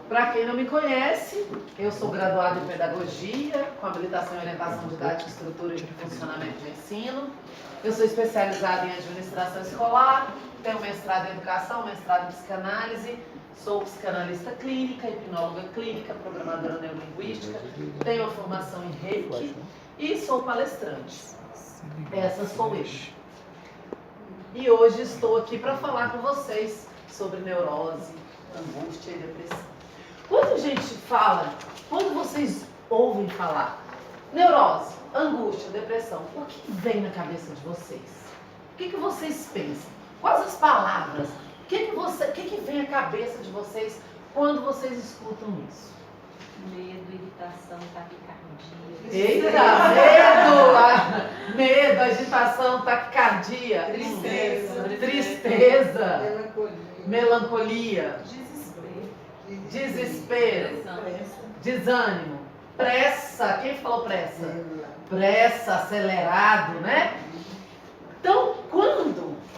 Para quem não me conhece, eu sou graduada em Pedagogia, com habilitação em Orientação Didática, Estrutura e Funcionamento do Ensino. Eu sou especializada em Administração Escolar, tenho mestrado em Educação, mestrado em Psicanálise, sou psicanalista clínica, hipnóloga clínica, programadora neurolinguística, tenho uma formação em Reiki e sou palestrante. Essa sou eu. E hoje estou aqui para falar com vocês sobre neurose, angústia e depressão. Quando a gente fala, quando vocês ouvem falar neurose, angústia, depressão, o que vem na cabeça de vocês? O que vocês pensam? Quais as palavras? O que vem à cabeça de vocês quando vocês escutam isso? Medo, irritação, taquicardia. Eita, medo, agitação, taquicardia, tristeza, melancolia, desespero, desânimo, pressa. Quem falou pressa? Pressa, acelerado, né? Então,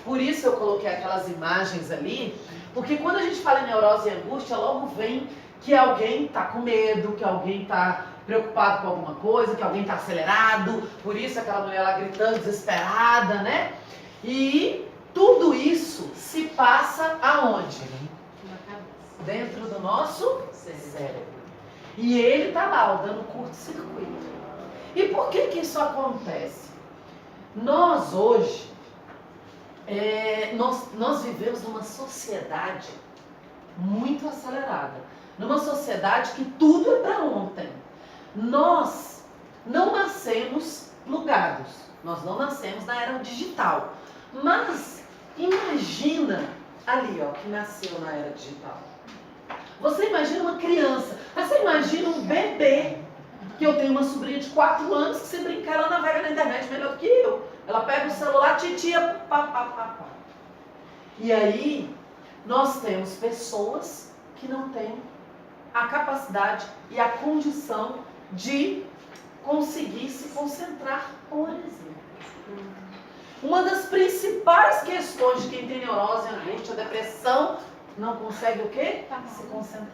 por isso eu coloquei aquelas imagens ali, porque quando a gente fala em neurose e angústia, logo vem que alguém está com medo, que alguém está preocupado com alguma coisa, que alguém está acelerado, por isso aquela mulher lá gritando, desesperada, né? E tudo isso se passa aonde? Dentro do nosso cérebro. E ele está lá, dando curto-circuito. E por que isso acontece? Nós hoje, nós vivemos numa sociedade muito acelerada. Numa sociedade que tudo é para ontem. Nós não nascemos plugados. Nós não nascemos na era digital. Mas imagina ali, ó, que nasceu na era digital. Você imagina uma criança. Você imagina um bebê. Que eu tenho uma sobrinha de 4 anos que se brincar ela navega na internet melhor do que eu. Ela pega o celular, titia, pá. E aí, nós temos pessoas que não têm a capacidade e a condição de conseguir se concentrar, por exemplo. Uma das principais questões de quem tem neurose, angústia, depressão, não consegue o quê? Se concentrar.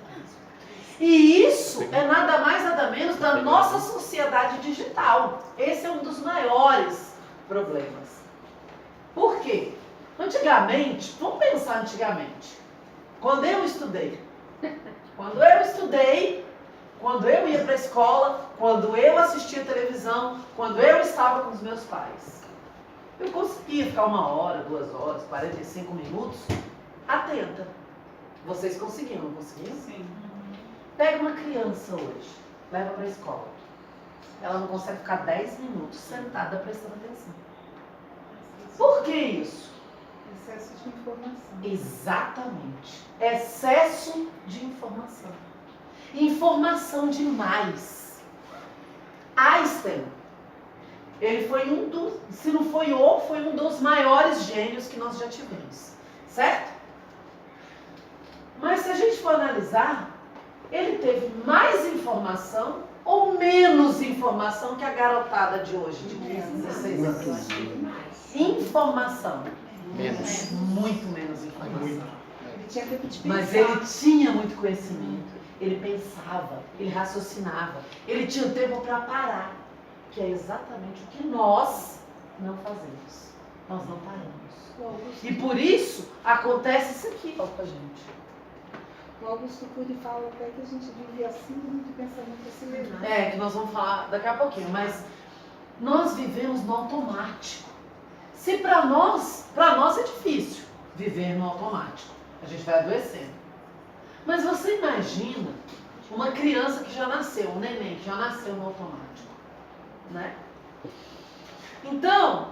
E isso é nada mais, nada menos da nossa sociedade digital. Esse é um dos maiores problemas. Por quê? Antigamente, vamos pensar antigamente. Quando eu estudei, quando eu ia para a escola, quando eu assistia televisão, quando eu estava com os meus pais, eu conseguia ficar 1 hora, 2 horas, 45 minutos atenta. Vocês conseguiam, não conseguiam? Sim. Pega uma criança hoje, leva para a escola. Ela não consegue ficar 10 minutos sentada prestando atenção. Por que isso? Excesso de informação. Exatamente. Excesso de informação. Informação demais. Einstein, ele foi se não foi foi um dos maiores gênios que nós já tivemos. Certo? Mas se a gente for analisar, ele teve mais informação ou menos informação que a garotada de hoje, de 15, 16 anos? Informação. Menos. Muito menos informação. Ele tinha tempo de pensar. Mas ele tinha muito conhecimento. Ele pensava, ele raciocinava. Ele tinha tempo para parar. Que é exatamente o que nós não fazemos. Nós não paramos. E por isso acontece isso aqui, ó, com a gente. O Augusto Cury fala até que a gente vive assim de pensamento acelerado. É, que nós vamos falar daqui a pouquinho, mas nós vivemos no automático. Se para nós é difícil viver no automático, a gente vai adoecendo. Mas você imagina uma criança que já nasceu, um neném que já nasceu no automático, né? Então,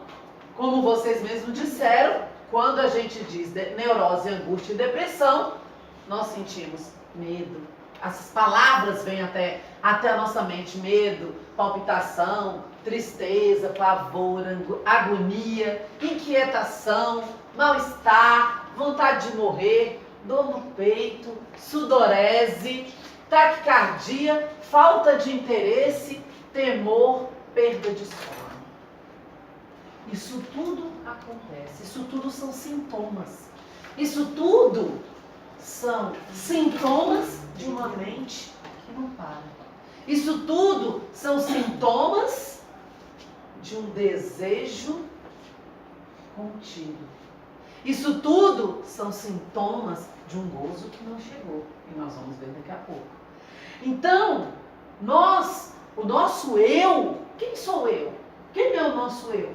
como vocês mesmos disseram, quando a gente diz neurose, angústia e depressão, nós sentimos medo. Essas palavras vêm até a nossa mente. Medo, palpitação, tristeza, pavor, agonia, inquietação, mal-estar, vontade de morrer, dor no peito, sudorese, taquicardia, falta de interesse, temor, perda de sono. Isso tudo acontece. Isso tudo são sintomas. Isso tudo são sintomas de uma mente que não para. Isso tudo são sintomas de um desejo contido. Isso tudo são sintomas de um gozo que não chegou. E nós vamos ver daqui a pouco. Então, o nosso eu, quem sou eu? Quem é o nosso eu?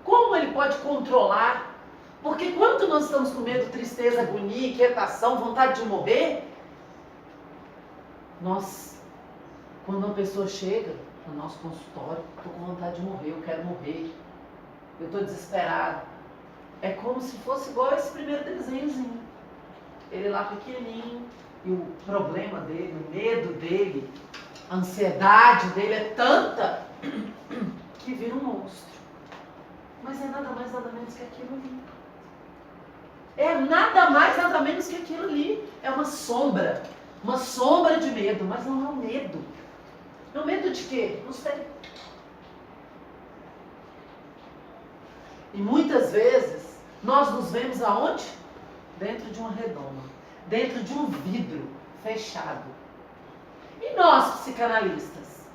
Como ele pode controlar? Porque quando nós estamos com medo, tristeza, agonia, inquietação, vontade de morrer, quando uma pessoa chega no nosso consultório, estou com vontade de morrer, eu quero morrer, eu estou desesperado. É como se fosse igual esse primeiro desenhozinho. Ele lá pequenininho, e o problema dele, o medo dele, a ansiedade dele é tanta que vira um monstro. Mas é nada mais, nada menos que aquilo ali. É nada mais, nada menos que aquilo ali. É uma sombra de medo, mas não é um medo. É um medo de quê? Não sei. E muitas vezes, nós nos vemos aonde? Dentro de uma redoma, dentro de um vidro fechado. E nós, psicanalistas?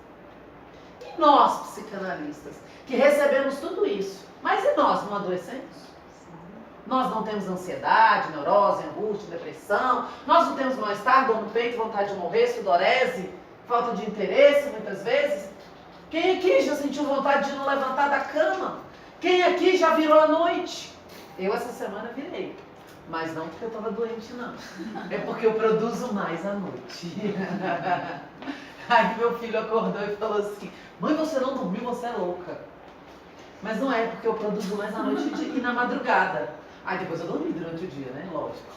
E nós, psicanalistas, que recebemos tudo isso, mas e nós não adoecemos? Nós não temos ansiedade, neurose, angústia, depressão, nós não temos mal-estar, dor no peito, vontade de morrer, sudorese, falta de interesse muitas vezes? Quem aqui já sentiu vontade de não levantar da cama? Quem aqui já virou à noite? Eu essa semana virei, mas não porque eu estava doente não, é porque eu produzo mais à noite. Aí meu filho acordou e falou assim: mãe, você não dormiu, você é louca. Mas não é, porque eu produzo mais à noite e na madrugada. Aí depois eu dormi durante o dia, né? Lógico.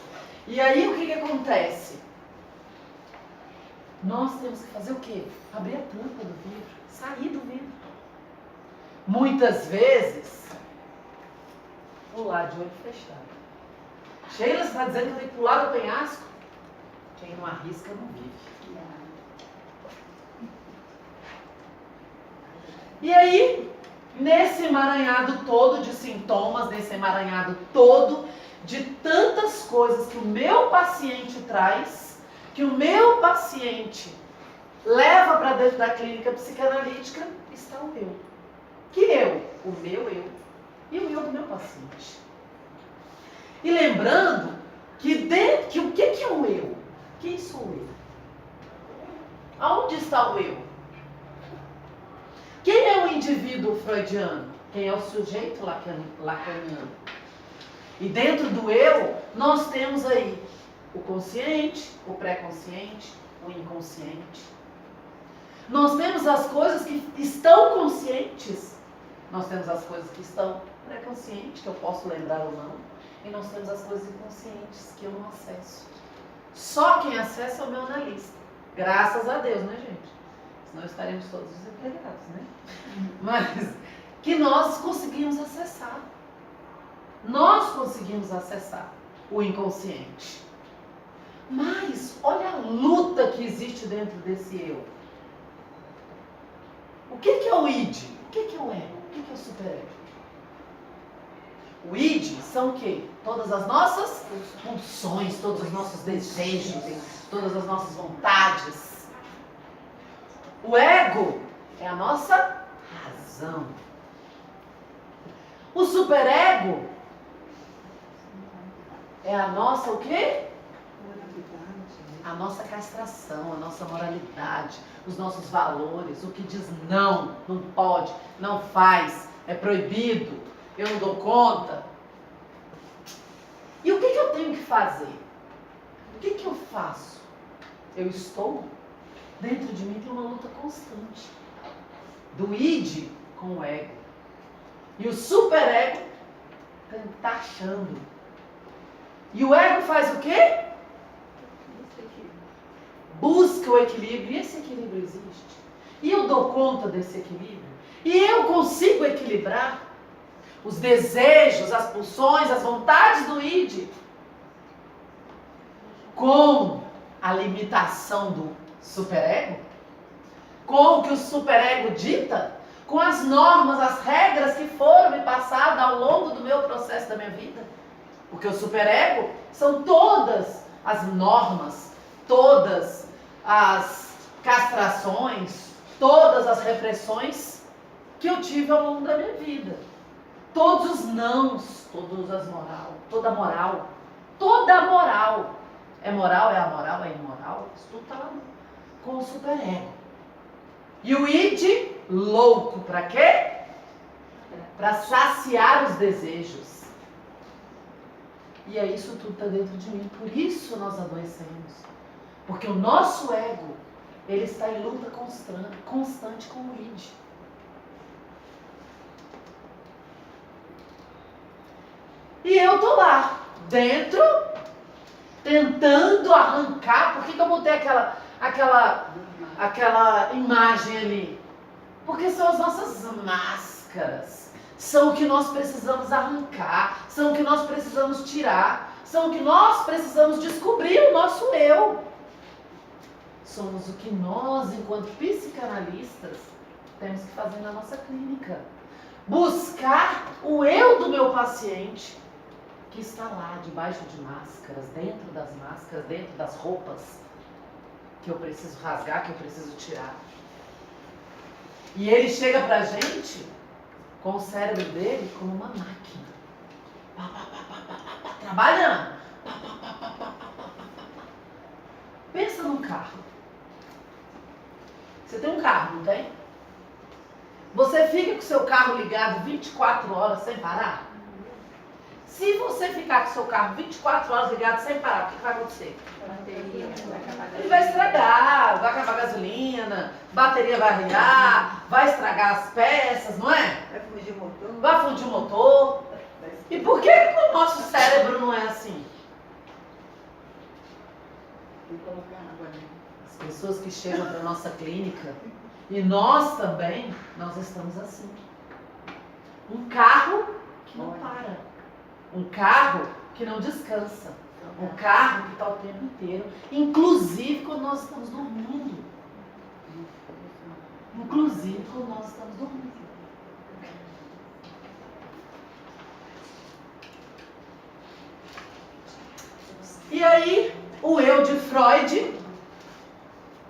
E aí o que acontece? Nós temos que fazer o quê? Abrir a tampa do vidro, sair do vidro. Muitas vezes, pular de olho fechado. Sheila, você está dizendo que eu tenho que pular do penhasco? Quem não arrisca não vive. E aí, nesse emaranhado todo de sintomas, nesse emaranhado todo de tantas coisas que o meu paciente traz, que o meu paciente leva para dentro da clínica psicanalítica, está o eu. Que eu? O meu eu. E o eu do meu paciente. E lembrando que o que é o eu? Quem sou eu? Aonde está o eu? Quem é o indivíduo freudiano? Quem é o sujeito lacaniano? E dentro do eu, nós temos aí o consciente, o pré-consciente, o inconsciente. Nós temos as coisas que estão conscientes, nós temos as coisas que estão pré-conscientes, que eu posso lembrar ou não, e nós temos as coisas inconscientes que eu não acesso. Só quem acessa é o meu analista. Graças a Deus, né, gente? Senão estaremos todos desempregados, né? Mas que nós conseguimos acessar. Nós conseguimos acessar o inconsciente. Mas olha a luta que existe dentro desse eu. O que é o id? O que é o ego? O que é o superego? O id são o quê? Todas as nossas pulsões, todos os nossos desejos, todas as nossas vontades. O ego é a nossa razão. O superego é a nossa o quê? A nossa castração, a nossa moralidade, os nossos valores, o que diz não, não pode, não faz, é proibido, eu não dou conta. E o que eu tenho que fazer? O que eu faço? Eu estou, dentro de mim tem uma luta constante. Do id com o ego. E o superego taxando. E o ego faz o quê? Busca o equilíbrio. E esse equilíbrio existe. E eu dou conta desse equilíbrio. E eu consigo equilibrar os desejos, as pulsões, as vontades do id com a limitação do superego, com o que o superego dita, com as normas, as regras que foram me passadas ao longo do meu processo da minha vida. Porque o superego são todas as normas, todas as castrações, todas as repressões que eu tive ao longo da minha vida. Todos os nãos, toda moral. É moral, é amoral, é imoral, isso tudo tá lá com o superego. E o id, louco, para quê? Para saciar os desejos. E aí isso tudo está dentro de mim. Por isso nós adoecemos. Porque o nosso ego, ele está em luta constante com o id. E eu tô lá, dentro, tentando arrancar. Por que eu botei aquela imagem ali? Porque são as nossas máscaras. São o que nós precisamos arrancar. São o que nós precisamos tirar. São o que nós precisamos descobrir o nosso eu. Somos o que nós, enquanto psicanalistas, temos que fazer na nossa clínica. Buscar o eu do meu paciente, que está lá, debaixo de máscaras, dentro das roupas que eu preciso rasgar, que eu preciso tirar. E ele chega pra gente com o cérebro dele como uma máquina. Trabalhando. Pensa num carro. Você tem um carro, não tem? Você fica com o seu carro ligado 24 horas sem parar? Se você ficar com o seu carro 24 horas ligado sem parar, o que vai acontecer? A bateria vai acabar. Ele vai estragar, vai acabar a gasolina, bateria vai arriar, vai estragar as peças, não é? Vai fundir o motor. Vai fundir o motor. E por que o nosso cérebro não é assim? Vou colocar água ali. As pessoas que chegam para a nossa clínica, e nós também, nós estamos assim. Um carro que não para. Um carro que não descansa. Um carro que está o tempo inteiro. Inclusive quando nós estamos dormindo. Inclusive quando nós estamos dormindo. E aí, o eu de Freud,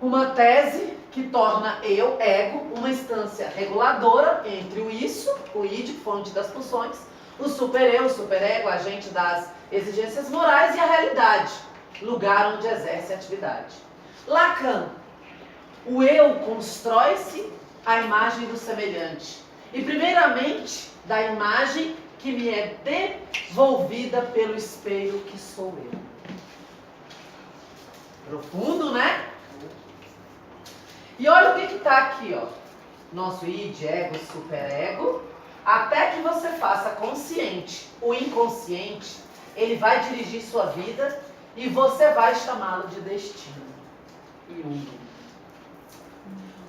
uma tese que torna eu, ego, uma instância reguladora entre o isso, o id, fonte das pulsões, o super-eu, o superego, agente das exigências morais, e a realidade, lugar onde exerce a atividade. Lacan, o eu constrói-se à imagem do semelhante. E primeiramente, da imagem que me é devolvida pelo espelho que sou eu. Profundo, né? E olha o que está aqui, ó. Nosso id, ego, superego. Até que você faça consciente o inconsciente, ele vai dirigir sua vida e você vai chamá-lo de destino.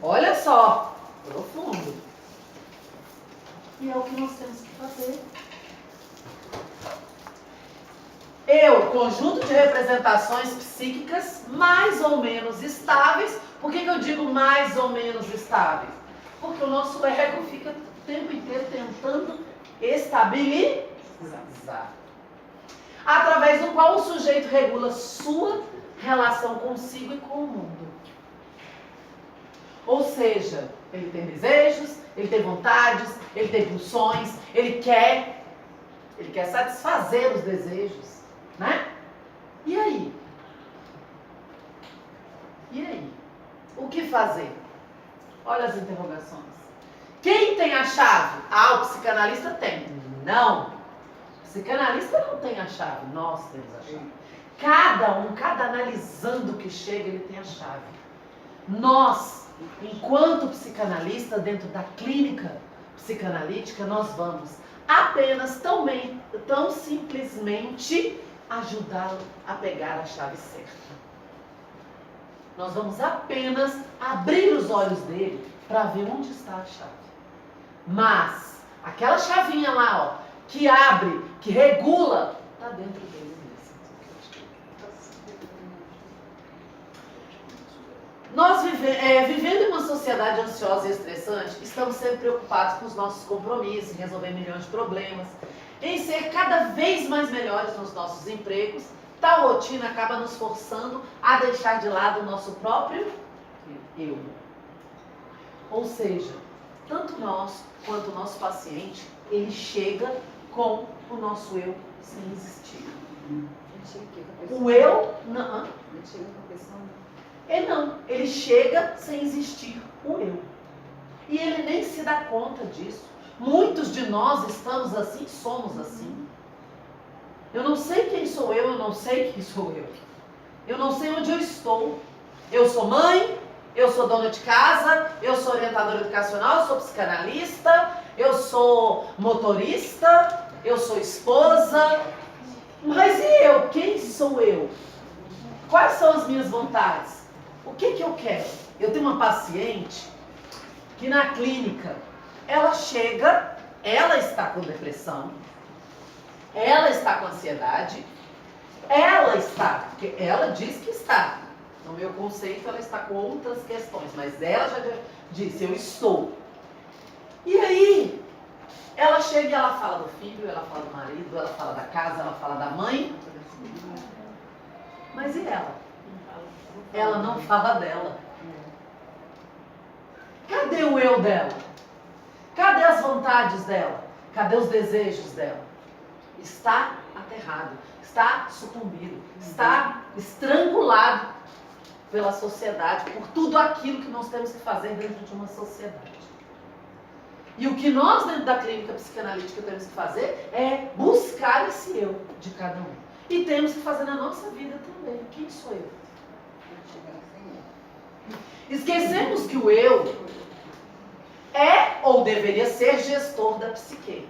Olha só, profundo. E é o que nós temos que fazer. Eu, conjunto de representações psíquicas mais ou menos estáveis. Por que eu digo mais ou menos estáveis? Porque o nosso ego fica o tempo inteiro tentando estabilizar. Através do qual o sujeito regula sua relação consigo e com o mundo. Ou seja, ele tem desejos, ele tem vontades, ele tem pulsões, ele quer satisfazer os desejos. Né? E aí? E aí? O que fazer? Olha as interrogações. Quem tem a chave? Ah, o psicanalista tem. Não. O psicanalista não tem a chave. Nós temos a chave. Cada analisando que chega, ele tem a chave. Nós, enquanto psicanalista, dentro da clínica psicanalítica, nós vamos apenas tão simplesmente ajudá-lo a pegar a chave certa. Nós vamos apenas abrir os olhos dele para ver onde está a chave. Mas aquela chavinha lá, ó, que abre, que regula, está dentro dele mesmo. Nós vivendo em uma sociedade ansiosa e estressante, estamos sempre preocupados com os nossos compromissos, em resolver milhões de problemas, em ser cada vez mais melhores nos nossos empregos Tal rotina acaba nos forçando a deixar de lado o nosso próprio eu. Ou seja, tanto nós quanto o nosso paciente, ele chega com o nosso eu sem existir. O eu não. Ele chega sem existir o eu. E ele nem se dá conta disso. Muitos de nós estamos assim, somos assim. Eu não sei quem sou eu não sei quem sou eu. Eu não sei onde eu estou. Eu sou mãe, eu sou dona de casa, eu sou orientadora educacional, eu sou psicanalista, eu sou motorista, eu sou esposa. Mas e eu? Quem sou eu? Quais são as minhas vontades? O que eu quero? Eu tenho uma paciente que na clínica, ela chega, ela está com depressão, ela está com ansiedade, porque ela diz que está. No meu conceito, ela está com outras questões, mas ela já disse, eu estou. E aí, ela chega e ela fala do filho, ela fala do marido, ela fala da casa, ela fala da mãe. Mas e ela? Ela não fala dela. Cadê o eu dela? Cadê as vontades dela? Cadê os desejos dela? Está aterrado, está sucumbido, está estrangulado pela sociedade, por tudo aquilo que nós temos que fazer dentro de uma sociedade. E o que nós, dentro da clínica psicanalítica, temos que fazer é buscar esse eu de cada um. E temos que fazer na nossa vida também. Quem sou eu? Esquecemos que o eu é ou deveria ser gestor da psique.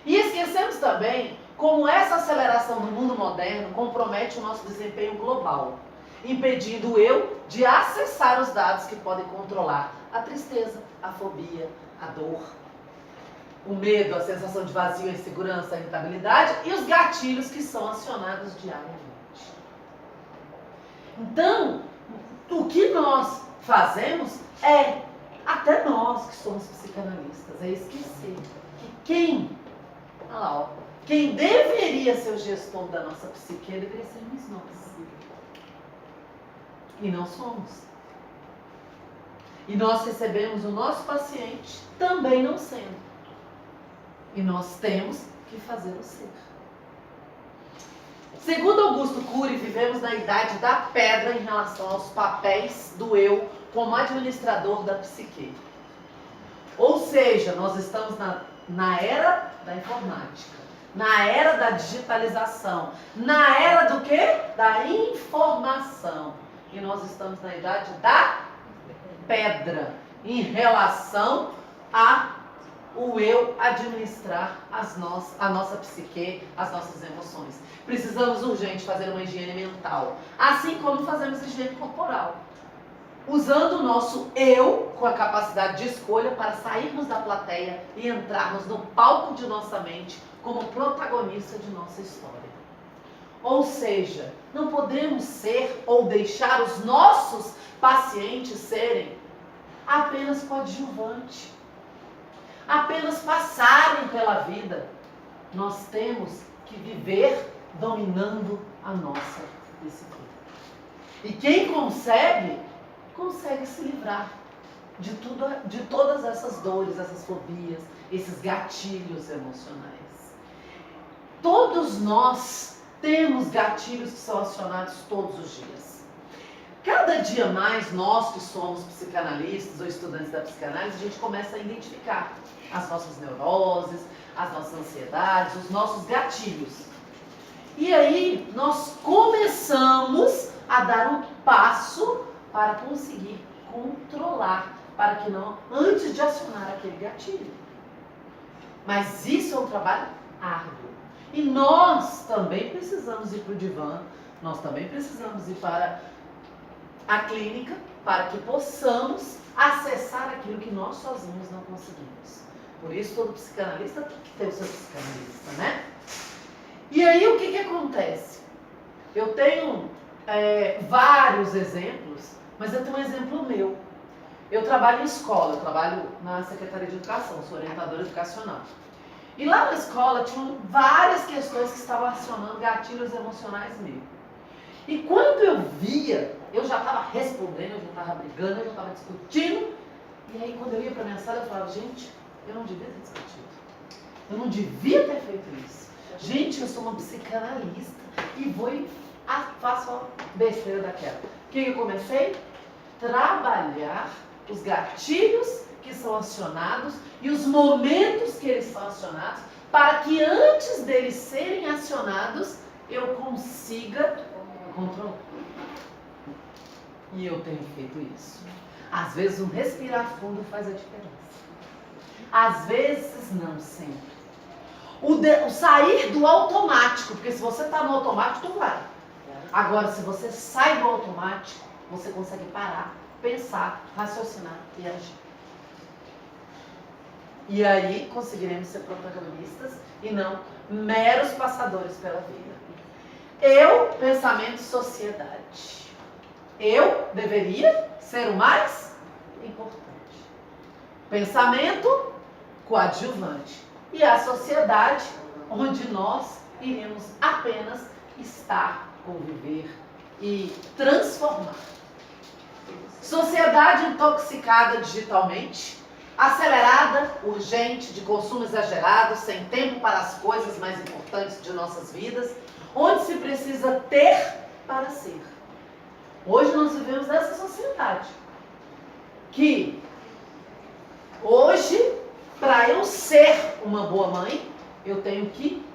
E esquecemos também como essa aceleração do mundo moderno compromete o nosso desempenho global, impedindo o eu de acessar os dados que podem controlar a tristeza, a fobia, a dor, o medo, a sensação de vazio, a insegurança, a irritabilidade e os gatilhos que são acionados diariamente. Então, o que nós fazemos é, até nós que somos psicanalistas, é esquecer que quem deveria ser o gestor da nossa psique deveria sermos nós. E não somos. E nós recebemos o nosso paciente também não sendo. E nós temos que fazer o ser. Segundo Augusto Cury, vivemos na idade da pedra em relação aos papéis do eu como administrador da psique. Ou seja, nós estamos na era da informática, na era da digitalização, na era do quê? Da informação. E nós estamos na idade da pedra em relação o eu administrar a nossa psique, as nossas emoções. Precisamos urgente fazer uma higiene mental, assim como fazemos higiene corporal, usando o nosso eu com a capacidade de escolha para sairmos da plateia e entrarmos no palco de nossa mente como protagonista de nossa história. Ou seja, não podemos ser ou deixar os nossos pacientes serem apenas coadjuvante, apenas passarem pela vida. Nós temos que viver dominando a nossa disciplina. E quem consegue se livrar de todas essas dores, essas fobias, esses gatilhos emocionais. Todos nós temos gatilhos que são acionados todos os dias. Cada dia mais, nós que somos psicanalistas ou estudantes da psicanálise, a gente começa a identificar as nossas neuroses, as nossas ansiedades, os nossos gatilhos. E aí, nós começamos a dar um passo para conseguir controlar, para que não, antes de acionar aquele gatilho. Mas isso é um trabalho árduo. E nós também precisamos ir para o divã, nós também precisamos ir para a clínica, para que possamos acessar aquilo que nós sozinhos não conseguimos. Por isso, todo psicanalista tem que ter o seu psicanalista, né? E aí, o que acontece? Eu tenho vários exemplos, mas eu tenho um exemplo meu. Eu trabalho em escola, eu trabalho na Secretaria de Educação, sou orientadora educacional. E lá na escola tinham várias questões que estavam acionando gatilhos emocionais meus. E quando eu via, eu já estava respondendo, eu já estava brigando, eu já estava discutindo. E aí quando eu ia para minha sala, eu falava, gente, eu não devia ter discutido. Eu não devia ter feito isso. Gente, eu sou uma psicanalista e vou e faço uma besteira daquela. O que eu comecei? Trabalhar os gatilhos que são acionados e os momentos que eles são acionados, para que antes deles serem acionados, eu consiga controlar. E eu tenho feito isso. Às vezes um respirar fundo faz a diferença. Às vezes não sempre. O sair do automático, porque se você está no automático, tu vai. Agora, se você sai do automático, você consegue parar, pensar, raciocinar e agir. E aí conseguiremos ser protagonistas e não meros passadores pela vida. Eu, pensamento, sociedade. Eu deveria ser o mais importante. Pensamento, coadjuvante. E a sociedade, onde nós iremos apenas estar, conviver e transformar. Sociedade intoxicada digitalmente, acelerada, urgente, de consumo exagerado, sem tempo para as coisas mais importantes de nossas vidas, onde se precisa ter para ser. Hoje nós vivemos nessa sociedade que hoje, para eu ser uma boa mãe, eu tenho que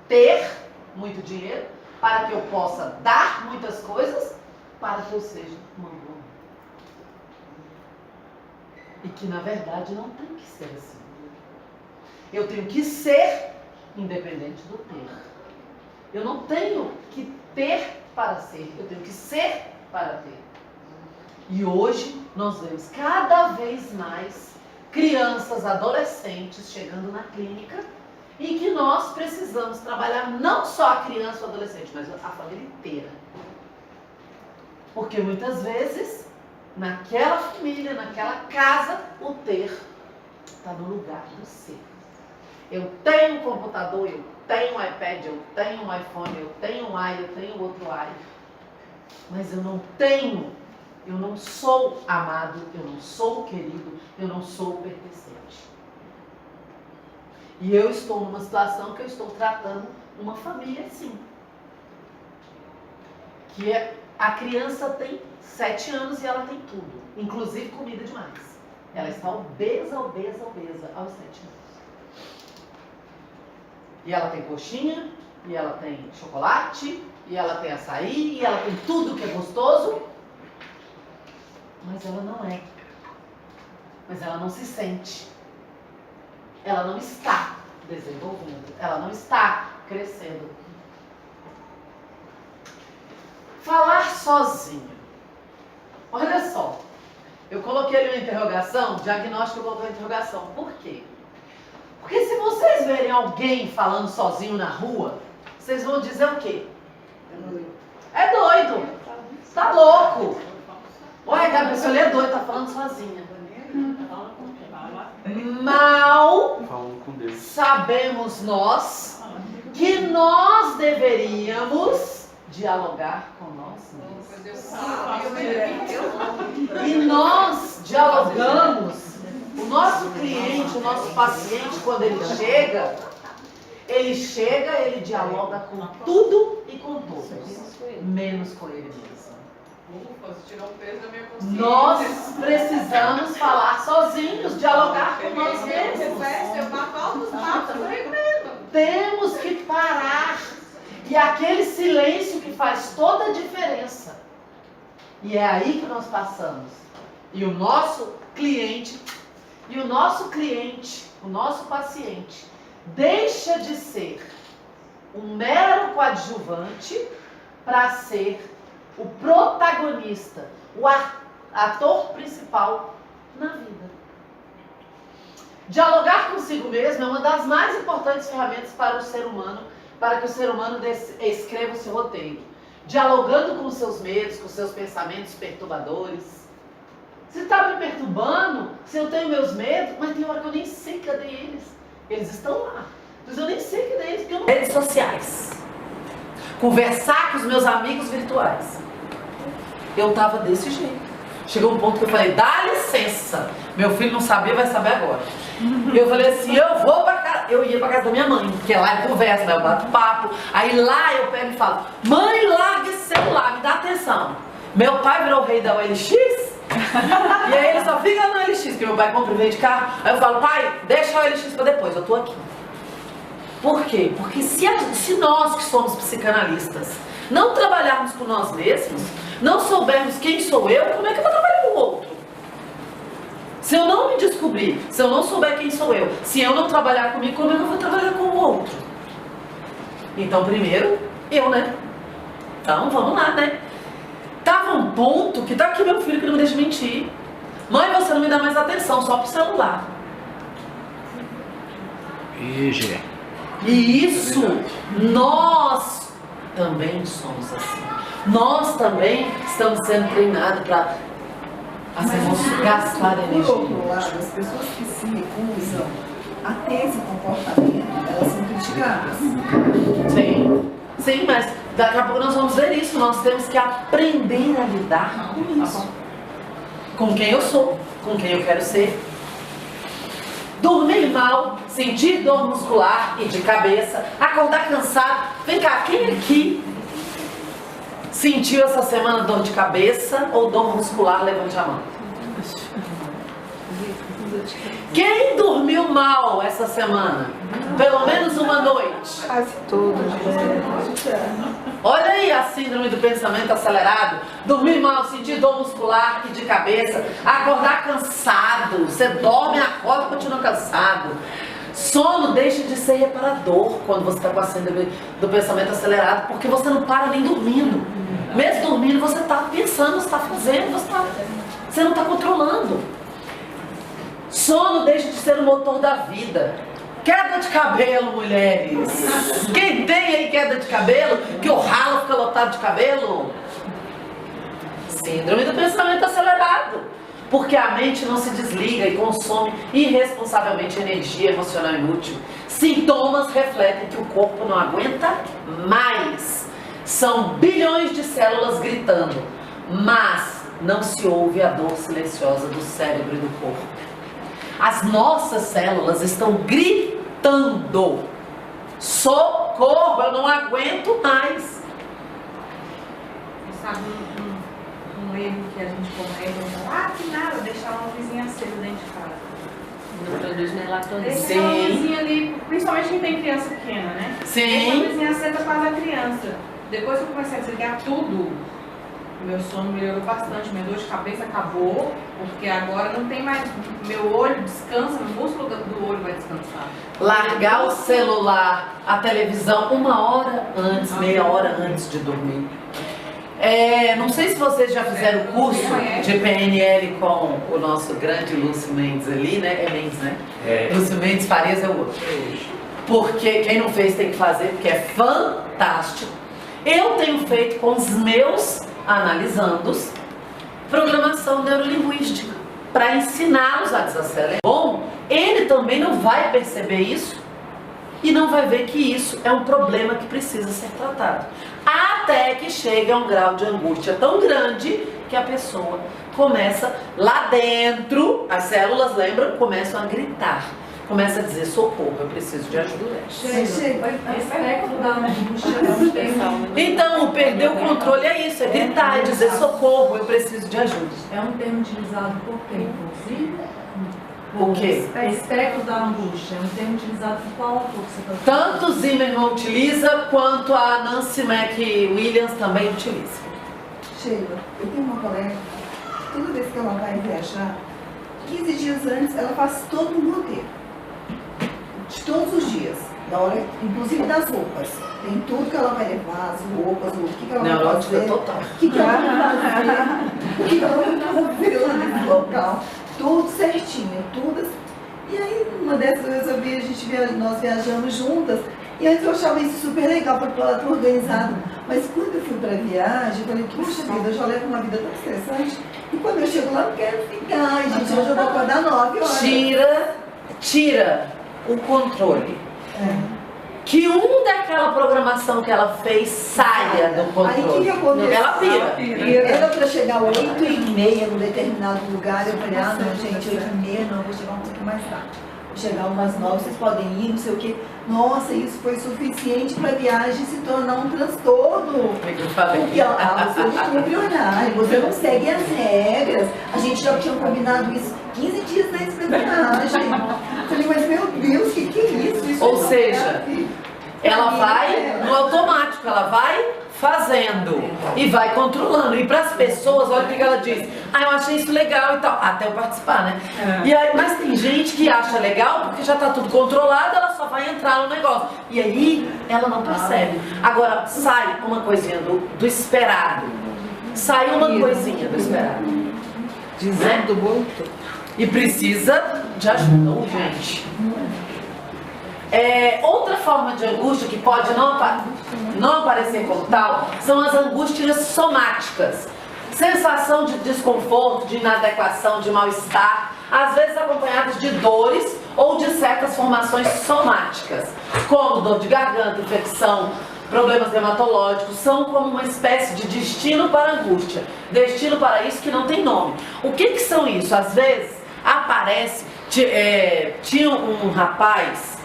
ter muito dinheiro para que eu possa dar muitas coisas para que eu seja uma boa mãe. E que na verdade não tem que ser assim. Eu tenho que ser independente do ter. Eu não tenho que ter para ser, eu tenho que ser para ter. E hoje nós vemos cada vez mais crianças, adolescentes chegando na clínica e que nós precisamos trabalhar não só a criança ou o adolescente, mas a família inteira. Porque muitas vezes, naquela família, naquela casa, o ter está no lugar do ser. Eu tenho um computador, eu tenho um iPad, eu tenho um iPhone, eu tenho um i, eu tenho outro i. Mas eu não tenho, eu não sou amado, eu não sou querido, eu não sou pertencente. E eu estou numa situação que eu estou tratando uma família assim. Que é, a criança tem 7 anos e ela tem tudo, inclusive comida demais. Ela está obesa aos 7 anos. E ela tem coxinha, e ela tem chocolate, e ela tem açaí, e ela tem tudo que é gostoso. Mas ela não é. Mas ela não se sente. Ela não está desenvolvendo. Ela não está crescendo. Falar sozinho. Olha só. Eu coloquei ali uma interrogação, diagnóstico eu coloquei uma interrogação. Por quê? Porque se vocês verem alguém falando sozinho na rua, vocês vão dizer o quê? É doido. Tá louco. Olha, Gabi, a pessoa é doida, tá falando sozinha. Mal sabemos nós que nós deveríamos dialogar com nós mesmos. E nós dialogamos. O nosso cliente, o nosso paciente, quando ele chega, ele dialoga com tudo e com todos, menos com ele mesmo. Tirou um peso da minha consciência. Nós precisamos falar sozinhos, dialogar com nós mesmos. Eu bato altos papos, Temos que parar. E é aquele silêncio que faz toda a diferença. E é aí que nós passamos. E o nosso cliente, o nosso paciente, deixa de ser um mero coadjuvante para ser o protagonista, o ator principal na vida. Dialogar consigo mesmo é uma das mais importantes ferramentas para o ser humano, para que o ser humano escreva o seu roteiro. Dialogando com os seus medos, com os seus pensamentos perturbadores. Se está me perturbando, se eu tenho meus medos, mas tem hora que eu nem sei cadê eles. Eles estão lá. Mas eu nem sei que nem isso, porque eu não... Redes sociais. Conversar com os meus amigos virtuais. Eu tava desse jeito. Chegou um ponto que eu falei, dá licença. Meu filho não sabia, vai saber agora. Eu falei assim, eu vou pra casa. Eu ia pra casa da minha mãe, porque lá eu converso, eu bato papo. Aí lá eu pego e falo, mãe, larga esse celular, me dá atenção. Meu pai virou o rei da OLX. E aí ele só fica no OLX, porque meu pai compra e vende carro. Aí eu falo, pai, deixa o OLX pra depois, eu tô aqui. Por quê? Porque se nós que somos psicanalistas não trabalharmos com nós mesmos, não soubermos quem sou eu, como é que eu vou trabalhar com o outro? Se eu não me descobrir, se eu não souber quem sou eu, se eu não trabalhar comigo, como é que eu vou trabalhar com o outro? Então primeiro, eu, né? Então vamos lá, né? Tava um ponto que tá aqui meu filho que não me deixa mentir. Mãe, você não me dá mais atenção, só pro celular. E isso, nós também somos assim. Nós também estamos sendo treinados para as emoções gastar energia. Por outro lado, as pessoas que se recusam a ter esse comportamento, elas são criticadas. Sim, sim, mas daqui a pouco nós vamos ver isso. Nós temos que aprender a lidar com isso. Com quem eu sou, com quem eu quero ser. Dormir mal, sentir dor muscular e de cabeça, acordar cansado. Vem cá, quem aqui sentiu essa semana dor de cabeça ou dor muscular? Levante a mão. Quem dormiu mal essa semana? Pelo menos uma noite. Quase todos. Olha aí a síndrome do pensamento acelerado. Dormir mal, sentir dor muscular e de cabeça. Acordar cansado. Você dorme, acorda e continua cansado. Sono deixa de ser reparador quando você está com a síndrome do pensamento acelerado, porque você não para nem dormindo. Mesmo dormindo, você está pensando, você está fazendo, você não está controlando. Sono deixa de ser o motor da vida. Queda de cabelo, mulheres. Quem tem aí queda de cabelo, que o ralo fica lotado de cabelo? Síndrome do pensamento acelerado. Porque a mente não se desliga e consome irresponsavelmente energia emocional inútil. Sintomas refletem que o corpo não aguenta mais. São bilhões de células gritando, mas não se ouve a dor silenciosa do cérebro e do corpo. As nossas células estão gritando, socorro, eu não aguento mais. E sabe um erro que a gente comete? Que nada, deixar uma luzinha acesa dentro de casa. Não produz melatonina. Deixar uma luzinha ali, principalmente quem tem criança pequena, né? Sim. Deixa a luzinha acesa para a criança. Depois que eu comecei a desligar tudo, meu sono melhorou bastante, minha dor de cabeça acabou, porque agora não tem mais, meu olho descansa, o músculo do olho vai descansar. Largar o celular, a televisão, 1 hora antes, meia hora antes de dormir. Não sei se vocês já fizeram o curso de PNL com o nosso grande Lúcio Mendes ali, né? É Mendes, né? Lúcio Mendes Farias é o outro. Porque quem não fez tem que fazer, porque é fantástico. Eu tenho feito com os meus analisandos programação neurolinguística para ensiná-los a desacelerar. Bom, ele também não vai perceber isso e não vai ver que isso é um problema que precisa ser tratado. Até que chega a um grau de angústia tão grande que a pessoa começa lá dentro, as células, lembram, começam a gritar. Começa a dizer, socorro, eu preciso de ajuda. Então, o perder o controle é isso, é gritar, é dizer socorro, eu preciso de ajuda. É um termo utilizado por quem, inclusive? O quê? Espectro da angústia. É um termo utilizado por qual autor que você está falando? Tanto Zimmermann utiliza, quanto a Nancy McWilliams também utiliza. Sheila, eu tenho uma colega, toda vez que ela vai viajar, 15 dias antes, ela faz todo um roteiro. De todos os dias, na hora, inclusive das roupas. Tem tudo que ela vai levar, as roupas, o que ela vai Neurótica fazer, total. o que ela vai fazer, o que ela vai fazer lá nesse local. Tudo certinho, tudo. E aí, uma dessas vezes nós viajamos juntas, e antes eu achava isso super legal, porque ela estava organizado. Mas quando eu fui para a viagem, eu falei, puxa vida, eu já levo uma vida tão estressante. E quando eu chego lá, eu não quero ficar. Ai, gente, hoje eu vou acordar 9 horas. Tira o controle. que daquela programação que ela fez saia do controle. Aí o que aconteceu? Ela pira. Era para chegar 8h30 num determinado lugar, eu falei, ah não, gente, 8h30 não, vou chegar um pouco mais tarde. Vou chegar umas 9, vocês podem ir, não sei o quê. Nossa, isso foi suficiente para a viagem se tornar um transtorno. Porque você não cumpre horário, você não segue as regras. A gente já tinha combinado isso 15 dias antes da viagem. Eu falei, mas meu Deus, o que é isso? Isso ou seja, ela vai no automático, ela vai fazendo e vai controlando. E para as pessoas, olha o que ela diz: ah, eu achei isso legal e tal, até eu participar, né? E aí, mas tem gente que acha legal porque já está tudo controlado, ela só vai entrar no negócio. E aí ela não percebe. Agora, sai uma coisinha do esperado. Sai uma coisinha do esperado. Dizendo muito. E precisa de ajuda urgente. Outra forma de angústia que pode não aparecer como tal são as angústias somáticas. Sensação de desconforto, de inadequação, de mal-estar, às vezes acompanhadas de dores ou de certas formações somáticas, como dor de garganta, infecção, problemas dermatológicos, são como uma espécie de destino para a angústia, destino para isso que não tem nome. O que são isso? Às vezes aparece, tinha um rapaz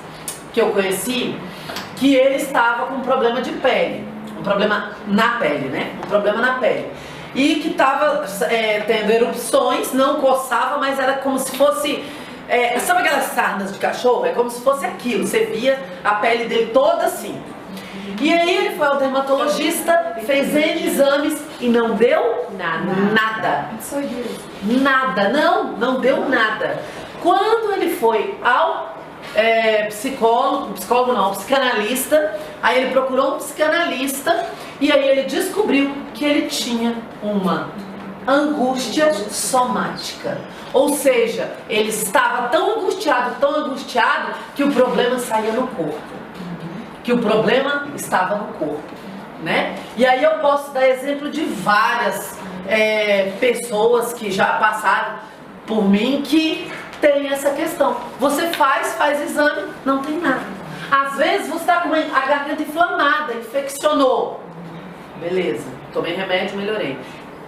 que eu conheci, que ele estava com um problema de pele, um problema na pele, né? Um problema na pele. E que estava tendo erupções, não coçava, mas era como se fosse, sabe aquelas sarnas de cachorro? É como se fosse aquilo, você via a pele dele toda assim. E aí ele foi ao dermatologista, fez N exames e não deu nada. Nada, não deu nada. Quando ele foi ao psicanalista, aí ele procurou um psicanalista e aí ele descobriu que ele tinha uma angústia somática. Ou seja, ele estava tão angustiado que o problema saía no corpo. Que o problema estava no corpo, né? E aí eu posso dar exemplo de várias pessoas que já passaram por mim que tem essa questão. Você faz exame, não tem nada. Às vezes você está com a garganta inflamada, infeccionou. Beleza, tomei remédio, melhorei.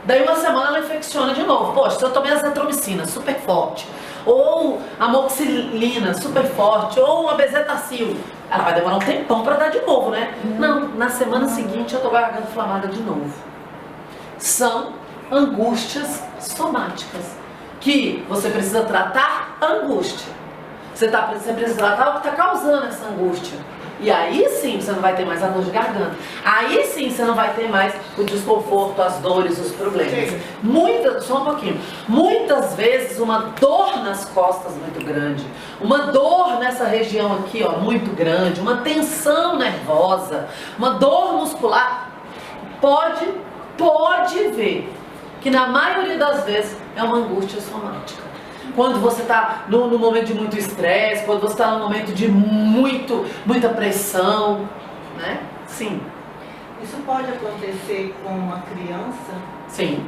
Daí uma semana ela infecciona de novo. Poxa, se eu tomei azitromicina, super forte, ou amoxicilina, super forte, ou uma bezetacil, ela vai demorar um tempão para dar de novo, né? Não, na semana seguinte eu tô com a garganta inflamada de novo. São angústias somáticas que você precisa tratar a angústia. Você precisa tratar o que está causando essa angústia. E aí sim você não vai ter mais a dor de garganta. Aí sim você não vai ter mais o desconforto, as dores, os problemas. Só um pouquinho. Muitas vezes uma dor nas costas muito grande, uma dor nessa região aqui, ó, muito grande, uma tensão nervosa, uma dor muscular, pode ver que na maioria das vezes é uma angústia somática. Quando você está no momento de muito estresse, quando você está no momento de muita pressão, né? Sim. Isso pode acontecer com uma criança? Sim.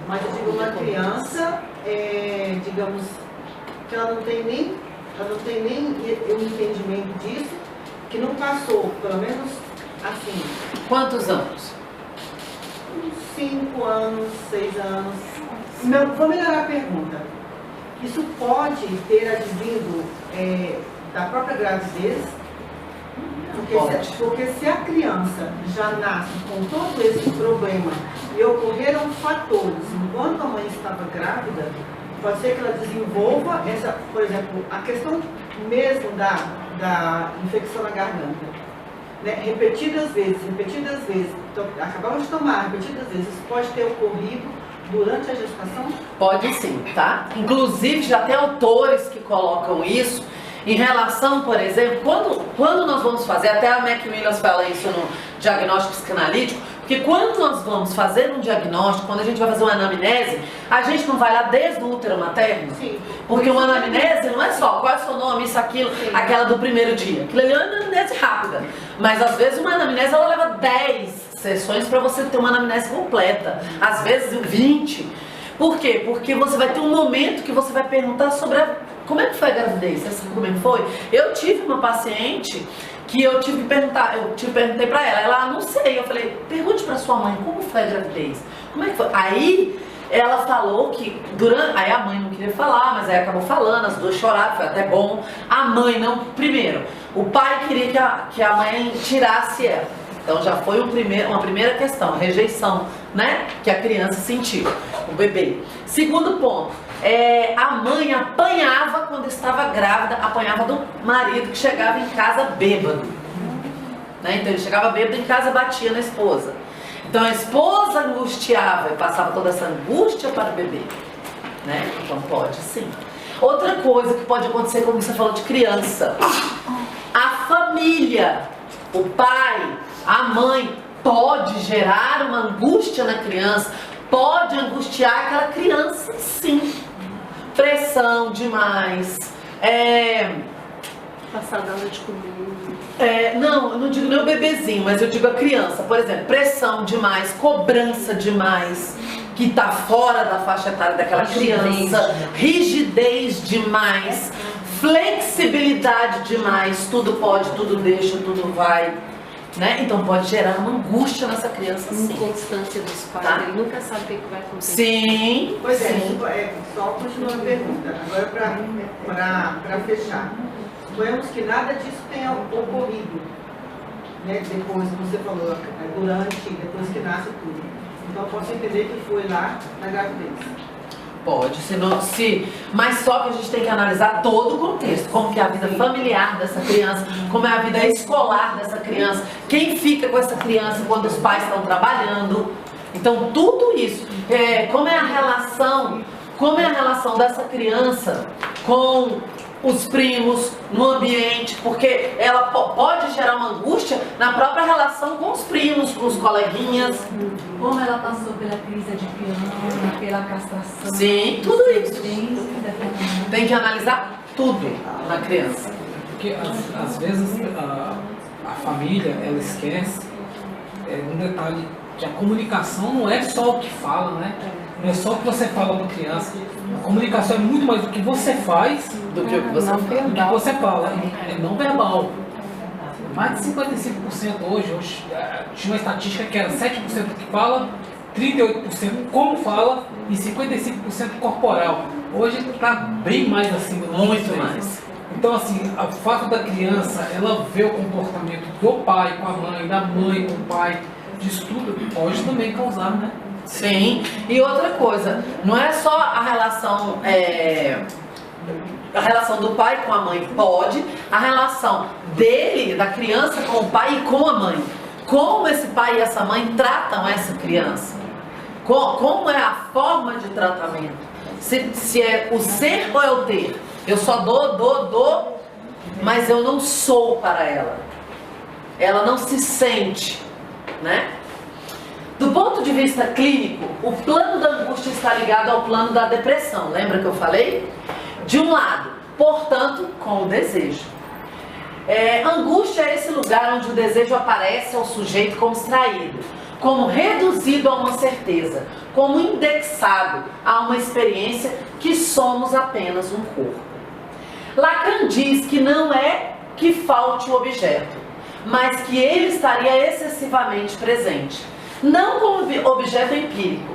Mas eu digo uma criança, digamos, que ela não tem nem o entendimento disso, que não passou, pelo menos assim. Quantos anos? 5 anos, 6 anos. Vou melhorar a pergunta. Isso pode ter advindo da própria gravidez? Porque se a criança já nasce com todo esse problema e ocorreram fatores enquanto a mãe estava grávida, pode ser que ela desenvolva por exemplo, a questão mesmo da infecção na garganta. Né? Repetidas vezes. Então, acabamos de tomar repetidas vezes. Isso pode ter ocorrido durante a gestação? Pode sim, tá? Inclusive já tem autores que colocam isso em relação, por exemplo, quando nós vamos fazer, até a McWilliams fala isso no diagnóstico psicanalítico, porque quando nós vamos fazer um diagnóstico, quando a gente vai fazer uma anamnese, a gente não vai lá desde o útero materno? Sim. Porque uma anamnese não é só qual é o seu nome, isso, aquilo, sim, aquela do primeiro dia. Aquilo ali é uma anamnese rápida. Mas às vezes uma anamnese ela leva 10 sessões para você ter uma anamnese completa. Às vezes 20. Por quê? Porque você vai ter um momento que você vai perguntar sobre como é que foi a gravidez, você sabe como é que foi? Eu tive uma paciente que eu perguntei pra ela, não sei, eu falei, pergunte pra sua mãe, como foi a gravidez? Como é que foi? Aí ela falou que aí a mãe não queria falar, mas aí acabou falando, as duas choraram, foi até bom. A mãe não, primeiro, o pai queria que a mãe tirasse ela. Então já foi uma primeira questão, a rejeição, né, que a criança sentiu, o bebê. Segundo ponto, a mãe apanhava quando estava grávida, apanhava do marido que chegava em casa bêbado. Né? Então ele chegava bêbado em casa, batia na esposa. Então a esposa angustiava e passava toda essa angústia para o bebê. Né? Então pode sim. Outra coisa que pode acontecer, como você falou de criança, a família, o pai, a mãe pode gerar uma angústia na criança, pode angustiar aquela criança sim. Pressão demais, Passar nada de comida. Não, eu não digo nem o bebezinho, mas eu digo a criança. Por exemplo, pressão demais, cobrança demais, que está fora da faixa etária daquela criança, rigidez demais, flexibilidade demais, tudo pode, tudo deixa, tudo vai. Né? Então pode gerar uma angústia nessa criança, sim. Inconstância dos pais, Tá? ele nunca sabe o que vai acontecer. Sim. Pois é, sim. só continuando a pergunta, agora para fechar. Suponhamos que nada disso tenha ocorrido, né? Depois que você falou, depois que nasce tudo. Então eu posso entender que foi lá na gravidez. Pode, mas só que a gente tem que analisar todo o contexto, como que é a vida familiar dessa criança, como é a vida escolar dessa criança, quem fica com essa criança quando os pais estão trabalhando. Então tudo isso, como é a relação dessa criança com os primos, no ambiente, porque ela pode gerar uma angústia na própria relação com os primos, com os coleguinhas. Como ela passou pela crise adipirana, pela castração. Sim, tudo isso. Tem que analisar tudo na criança. Porque às vezes a família, ela esquece um detalhe, que a comunicação não é só o que fala, né? Não é só o que você fala para a criança. A comunicação é muito mais do que você faz Do que o que você fala. do que você fala. É não verbal. Mais de 55% hoje tinha uma estatística que era 7% que fala, 38% como fala e 55% corporal. Hoje está bem mais acima. Muito mais. Então, assim, o fato da criança, ela ver o comportamento do pai com a mãe, da mãe com o pai, disso tudo, pode também causar, né? Sim, e outra coisa, não é só a relação do pai com a mãe, pode, a relação dele, da criança com o pai e com a mãe. Como esse pai e essa mãe tratam essa criança? Como é a forma de tratamento? Se é o ser ou é o ter? Eu só dou, mas eu não sou para ela. Ela não se sente, né? Do ponto de vista clínico, o plano da angústia está ligado ao plano da depressão. Lembra que eu falei? De um lado, portanto, com o desejo. Angústia é esse lugar onde o desejo aparece ao sujeito como extraído, como reduzido a uma certeza, como indexado a uma experiência que somos apenas um corpo. Lacan diz que não é que falte o objeto, mas que ele estaria excessivamente presente. Não como objeto empírico,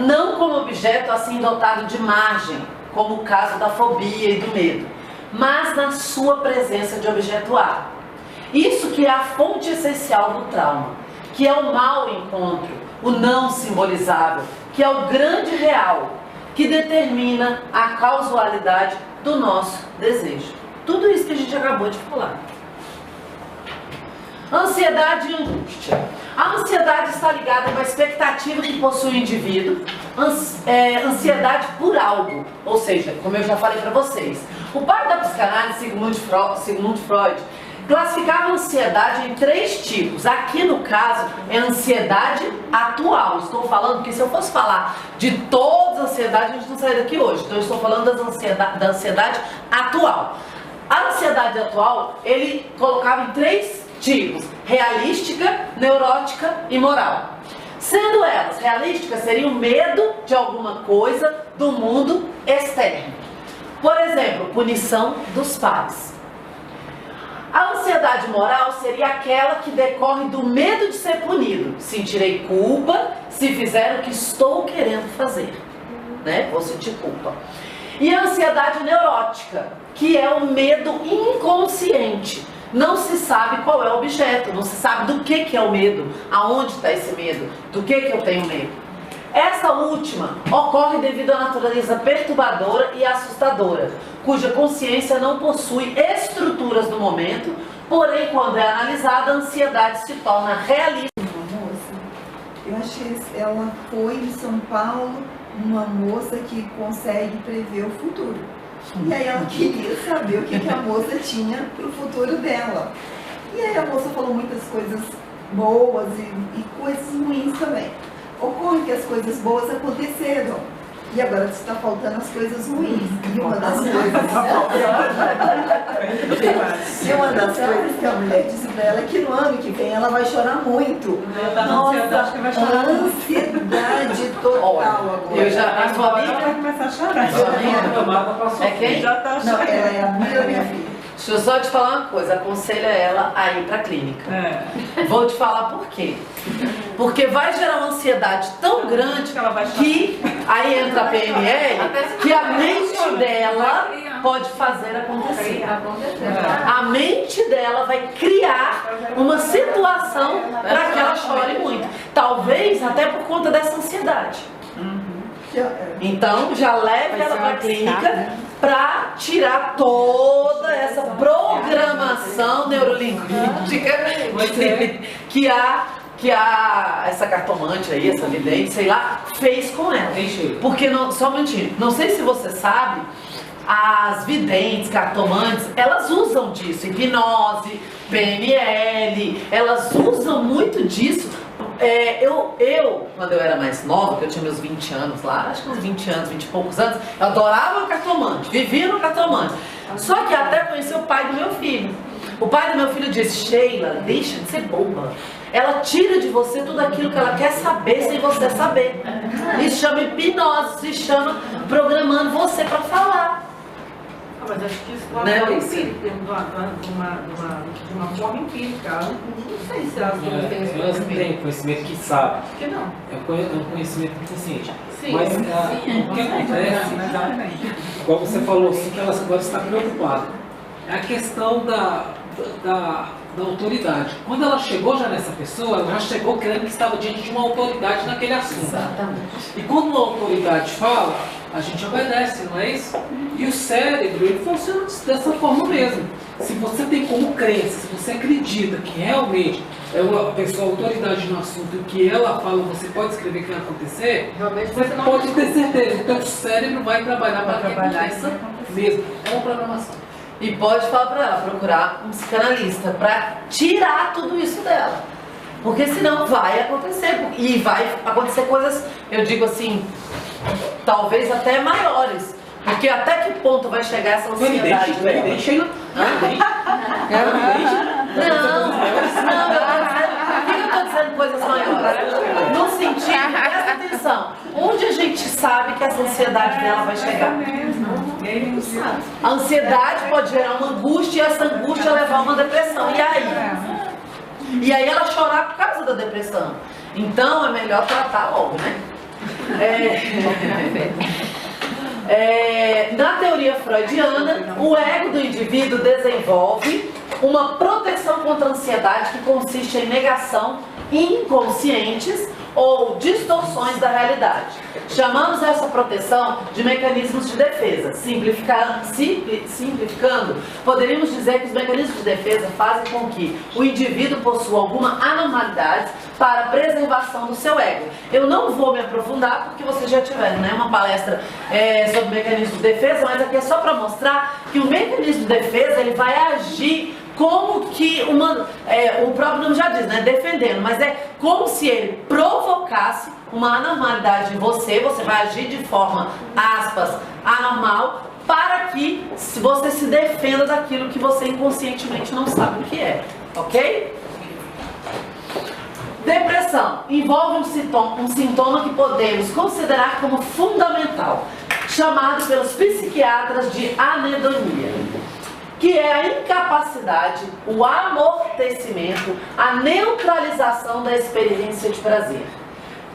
não como objeto assim dotado de margem, como o caso da fobia e do medo, mas na sua presença de objeto A. Isso que é a fonte essencial do trauma, que é o mau encontro, o não simbolizável, que é o grande real, que determina a causalidade do nosso desejo. Tudo isso que a gente acabou de falar. Ansiedade e angústia. A ansiedade está ligada a uma expectativa que possui o indivíduo, ansiedade por algo, ou seja, como eu já falei para vocês, o pai da psicanálise, Sigmund Freud, classificava a ansiedade em 3 tipos. Aqui no caso é ansiedade atual. Estou falando que se eu fosse falar de todas as ansiedades, a gente não sairia daqui hoje. Então eu estou falando da ansiedade atual. A ansiedade atual, ele colocava em 3 tipos: realística, neurótica e moral. Sendo elas realísticas, seria o medo de alguma coisa do mundo externo. Por exemplo, punição dos pais. A ansiedade moral seria aquela que decorre do medo de ser punido. Sentirei culpa se fizer o que estou querendo fazer, né? Vou sentir culpa. E a ansiedade neurótica, que é o medo inconsciente. Não se sabe qual é o objeto, não se sabe do que é o medo, aonde está esse medo, do que eu tenho medo. Essa última ocorre devido à natureza perturbadora e assustadora, cuja consciência não possui estruturas no momento, porém, quando é analisada, a ansiedade se torna realista. Uma moça, eu achei, ela foi em São Paulo, uma moça que consegue prever o futuro. E aí ela queria saber o que a moça tinha para o futuro dela. E aí a moça falou muitas coisas boas e coisas ruins também. Ocorre que as coisas boas aconteceram. E agora está faltando as coisas ruins. E uma das coisas que a mulher disse para ela é que no ano que vem ela vai chorar muito. Nossa, ansiedade total agora. Eu já a sua amiga vai começar a chorar. é quem? Já tá Não, ela é amiga da minha filha. Deixa eu só te falar uma coisa, aconselho ela a ir pra clínica. Vou te falar por quê. Porque vai gerar uma ansiedade tão grande que aí entra a PNL, que a mente dela pode fazer acontecer. A mente dela vai criar uma situação para que ela chore muito. Talvez até por conta dessa ansiedade. Então já leve ela para a clínica para tirar toda essa programação neurolinguística que essa cartomante aí, essa vidente, sei lá, fez com ela. Porque, só um momentinho, não sei se você sabe, as videntes, cartomantes, elas usam disso, hipnose, PNL, elas usam muito disso. Quando eu era mais nova, que eu tinha meus 20 anos lá, acho que uns 20 anos, 20 e poucos anos, eu adorava o cartomante, vivia no cartomante. Só que até conheci o pai do meu filho. O pai do meu filho disse: Sheila, deixa de ser boba. Ela tira de você tudo aquilo que ela quer saber sem você saber. Isso chama hipnose, se chama programando você para falar. Mas acho que isso Né, é Lucy? empírico, de uma forma empírica. Não sei se elas não têm esse Elas não conhecimento. têm conhecimento que sabe. Acho que não. É um conhecimento inconsciente. Sim. Mas o que acontece, igual você falou assim, que elas agora estão preocupadas, é a questão da autoridade. Quando ela chegou já nessa pessoa, ela já chegou crendo que estava diante de uma autoridade naquele assunto. Exatamente. E quando uma autoridade fala, a gente obedece, não é isso? E o cérebro, ele funciona dessa forma mesmo. Se você tem como crença, se você acredita que realmente é uma pessoa autoridade no assunto e o que ela fala, você pode escrever que vai acontecer, Realmente você você não pode ter certeza. O teu cérebro vai trabalhar para que aconteça mesmo. É uma programação. E pode falar para ela, procurar um psicanalista para tirar tudo isso dela. Porque senão vai acontecer. E vai acontecer coisas, eu digo assim, talvez até maiores. Porque até que ponto vai chegar essa ansiedade dela? Deixa ele. Por que eu estou dizendo coisas maiores? No sentido, presta atenção, onde a gente sabe que essa ansiedade dela vai chegar? A ansiedade pode gerar uma angústia e essa angústia levar a uma depressão. E aí? E aí ela chorar por causa da depressão. Então é melhor tratar logo, né? Na teoria freudiana, o ego do indivíduo desenvolve uma proteção contra a ansiedade que consiste em negação inconscientes ou distorções da realidade. Chamamos essa proteção de mecanismos de defesa. Simplificando, poderíamos dizer que os mecanismos de defesa fazem com que o indivíduo possua alguma anormalidade para a preservação do seu ego. Eu não vou me aprofundar porque vocês já tiveram, né, uma palestra sobre mecanismos de defesa, mas aqui é só para mostrar que o mecanismo de defesa ele vai agir como que o próprio nome já diz, né? Defendendo, mas é como se ele provocasse uma anormalidade em você, você vai agir de forma, aspas, anormal, para que você se defenda daquilo que você inconscientemente não sabe o que é, ok? Depressão envolve um sintoma que podemos considerar como fundamental, chamado pelos psiquiatras de anedonia. que é a incapacidade, o amortecimento, a neutralização da experiência de prazer.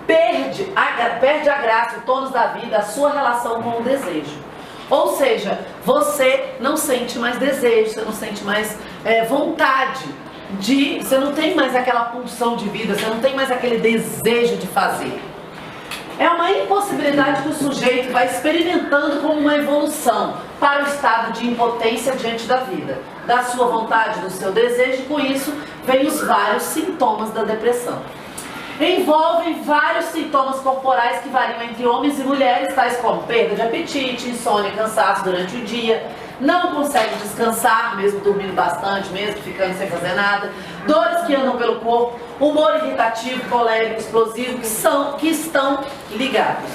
Perde a graça, o tônus da vida, a sua relação com o desejo. Ou seja, você não sente mais desejo, você não sente mais vontade você não tem mais aquela pulsão de vida, você não tem mais aquele desejo de fazer. É uma impossibilidade que o sujeito vai experimentando como uma evolução para o estado de impotência diante da vida, da sua vontade, do seu desejo, e com isso vem os vários sintomas da depressão. Envolvem vários sintomas corporais que variam entre homens e mulheres, tais como perda de apetite, insônia, cansaço durante o dia, não consegue descansar, mesmo dormindo bastante, mesmo ficando sem fazer nada, dores que andam pelo corpo, humor irritativo, colérico, explosivo, que estão ligados.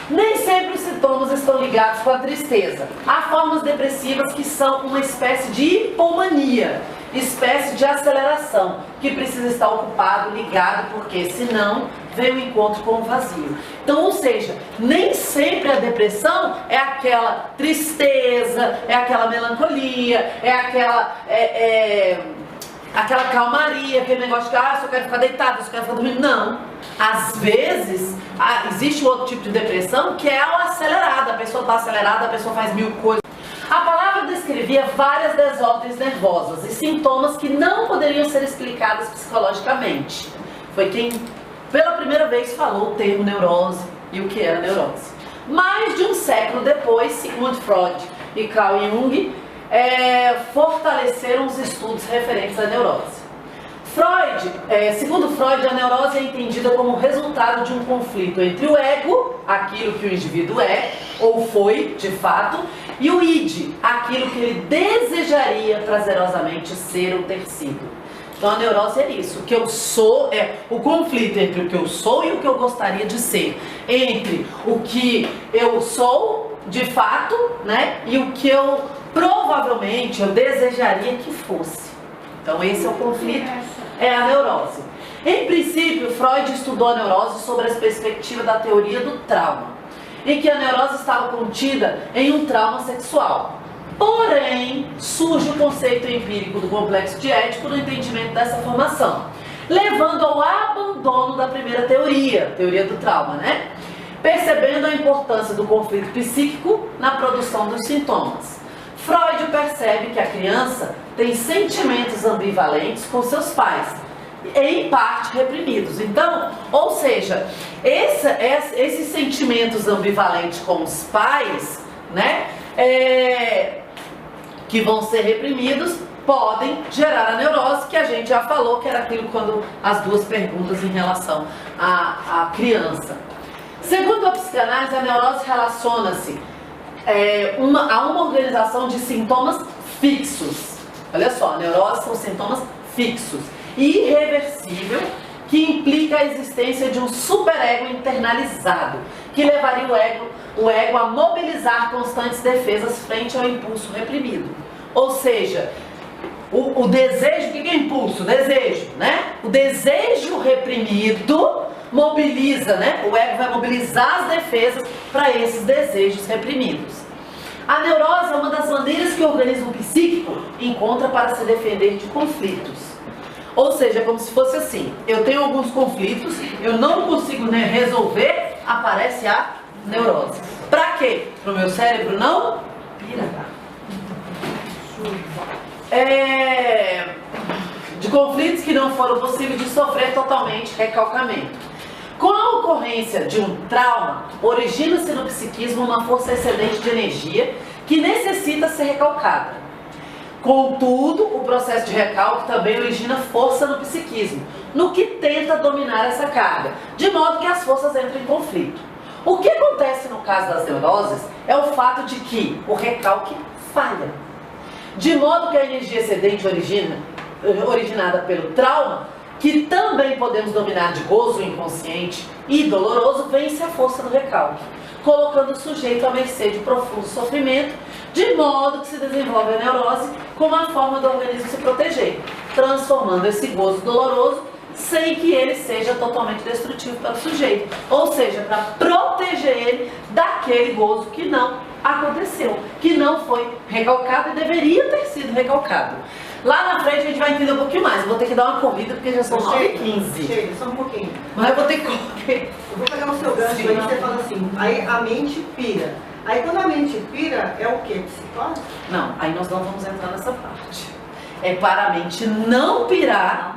Nem sempre os sintomas estão ligados com a tristeza. Há formas depressivas que são uma espécie de hipomania, espécie de aceleração, que precisa estar ocupado, ligado, porque senão vem o encontro com o vazio. Então, ou seja, nem sempre a depressão é aquela tristeza, é aquela melancolia, é aquela calmaria, aquele negócio de só quero ficar deitado, só quero ficar dormindo. Não. Às vezes, existe outro tipo de depressão que é o acelerado. A pessoa está acelerada, a pessoa faz mil coisas. A palavra descrevia várias desordens nervosas e sintomas que não poderiam ser explicados psicologicamente. Foi quem, pela primeira vez, falou o termo neurose e o que era neurose. Mais de um século depois, Sigmund Freud e Carl Jung fortaleceram os estudos referentes à neurose. Segundo Freud, a neurose é entendida como resultado de um conflito entre o ego, aquilo que o indivíduo é, ou foi, de fato, e o id, aquilo que ele desejaria prazerosamente ser ou ter sido. Então a neurose é isso, o que eu sou é o conflito entre o que eu sou e o que eu gostaria de ser, entre o que eu sou, de fato, né, e o que eu provavelmente eu desejaria que fosse. Então esse é o conflito, é a neurose. Em princípio, Freud estudou a neurose sobre a perspectiva da teoria do trauma, em que a neurose estava contida em um trauma sexual. Porém, surge o conceito empírico do complexo de Édipo no entendimento dessa formação, levando ao abandono da primeira teoria do trauma, né? Percebendo a importância do conflito psíquico na produção dos sintomas. Freud percebe que a criança tem sentimentos ambivalentes com seus pais, em parte reprimidos. Então, ou seja, esses sentimentos ambivalentes com os pais, né, que vão ser reprimidos, podem gerar a neurose, que a gente já falou, que era aquilo quando as duas perguntas em relação à criança. Segundo a psicanálise, a neurose relaciona-se a uma organização de sintomas fixos. Olha só, a neurose são sintomas fixos e irreversível, que implica a existência de um superego internalizado, que levaria o ego a mobilizar constantes defesas frente ao impulso reprimido. Ou seja, o desejo, o que é impulso? Desejo, né? O desejo reprimido mobiliza, né? O ego vai mobilizar as defesas para esses desejos reprimidos. A neurose é uma das maneiras que o organismo psíquico encontra para se defender de conflitos. Ou seja, é como se fosse assim, eu tenho alguns conflitos, eu não consigo, né, resolver, aparece a neurose. Para quê? Para o meu cérebro não piratar. De conflitos que não foram possíveis de sofrer totalmente recalcamento. Com a ocorrência de um trauma, origina-se no psiquismo uma força excedente de energia que necessita ser recalcada. Contudo, o processo de recalque também origina força no psiquismo, no que tenta dominar essa carga, de modo que as forças entram em conflito. O que acontece no caso das neuroses é o fato de que o recalque falha, de modo que a energia excedente originada pelo trauma, que também podemos dominar de gozo inconsciente e doloroso, vence a força do recalque, colocando o sujeito à mercê de profundo sofrimento, de modo que se desenvolve a neurose como uma forma do organismo se proteger, transformando esse gozo doloroso sem que ele seja totalmente destrutivo para o sujeito. Ou seja, para proteger ele daquele gozo que não aconteceu, que não foi recalcado e deveria ter sido recalcado. Lá na frente a gente vai entender um pouquinho mais. Eu vou ter que dar uma corrida porque já são 9h15. Chega, só um pouquinho. Mas eu vou ter que correr. Eu vou pegar o seu gancho aí, você fala assim, aí a mente pira. Aí quando a mente pira, é o quê? Psicose? Não, aí nós não vamos entrar nessa parte. É para a mente não pirar,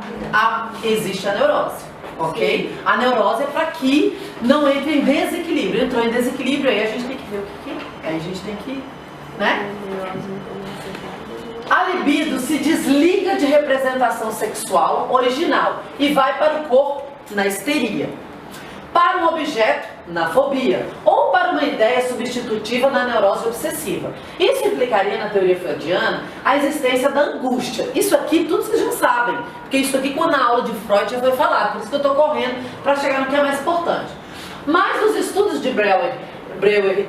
existe a neurose, ok? A neurose é para que não entre em desequilíbrio. Entrou em desequilíbrio, aí a gente tem que ver o que é. Aí a gente tem que, né? A libido se desliga de representação sexual original e vai para o corpo na histeria, para um objeto na fobia ou para uma ideia substitutiva na neurose obsessiva. Isso implicaria na teoria freudiana a existência da angústia. Isso aqui tudo vocês já sabem, porque isso aqui quando na aula de Freud já foi falado, por isso que eu estou correndo para chegar no que é mais importante. Mas nos estudos de Breuer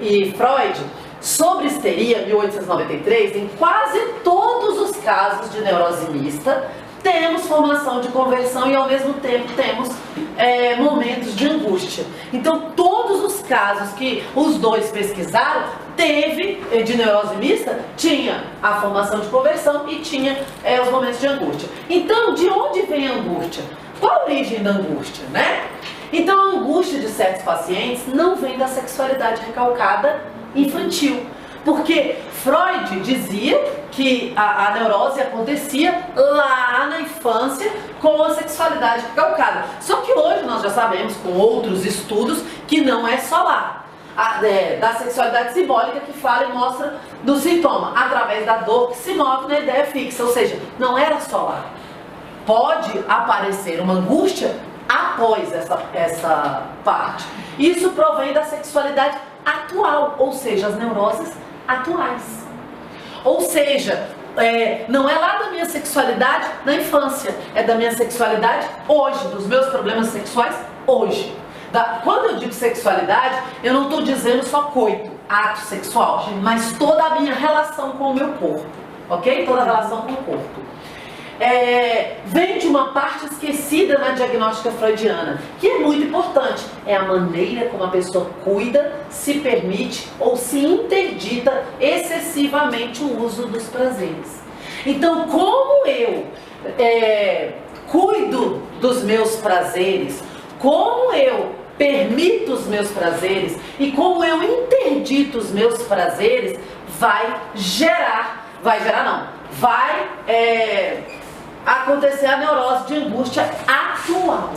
e Freud sobre histeria, 1893, em quase todos os casos de neurose mista, temos formação de conversão e ao mesmo tempo temos momentos de angústia. Então todos os casos que os dois pesquisaram, teve de neurose mista, tinha a formação de conversão e tinha os momentos de angústia. Então de onde vem a angústia? Qual a origem da angústia, né? Então a angústia de certos pacientes não vem da sexualidade recalcada infantil. Porque Freud dizia que a neurose acontecia lá na infância com a sexualidade recalcada. Só que hoje nós já sabemos, com outros estudos, que não é só lá. Da sexualidade simbólica que fala e mostra do sintoma, através da dor que se move na ideia fixa. Ou seja, não era só lá. Pode aparecer uma angústia após essa parte. Isso provém da sexualidade atual, ou seja, as neuroses atuais. Ou seja, não é lá da minha sexualidade na infância, é da minha sexualidade hoje, dos meus problemas sexuais hoje. Quando eu digo sexualidade, eu não estou dizendo só coito, ato sexual, mas toda a minha relação com o meu corpo, ok? Toda a relação com o corpo. Vem de uma parte esquecida na diagnóstica freudiana, que é muito importante, é a maneira como a pessoa cuida, se permite ou se interdita excessivamente o uso dos prazeres. Então, como eu cuido dos meus prazeres, como eu permito os meus prazeres e como eu interdito os meus prazeres, vai acontecer a neurose de angústia atual.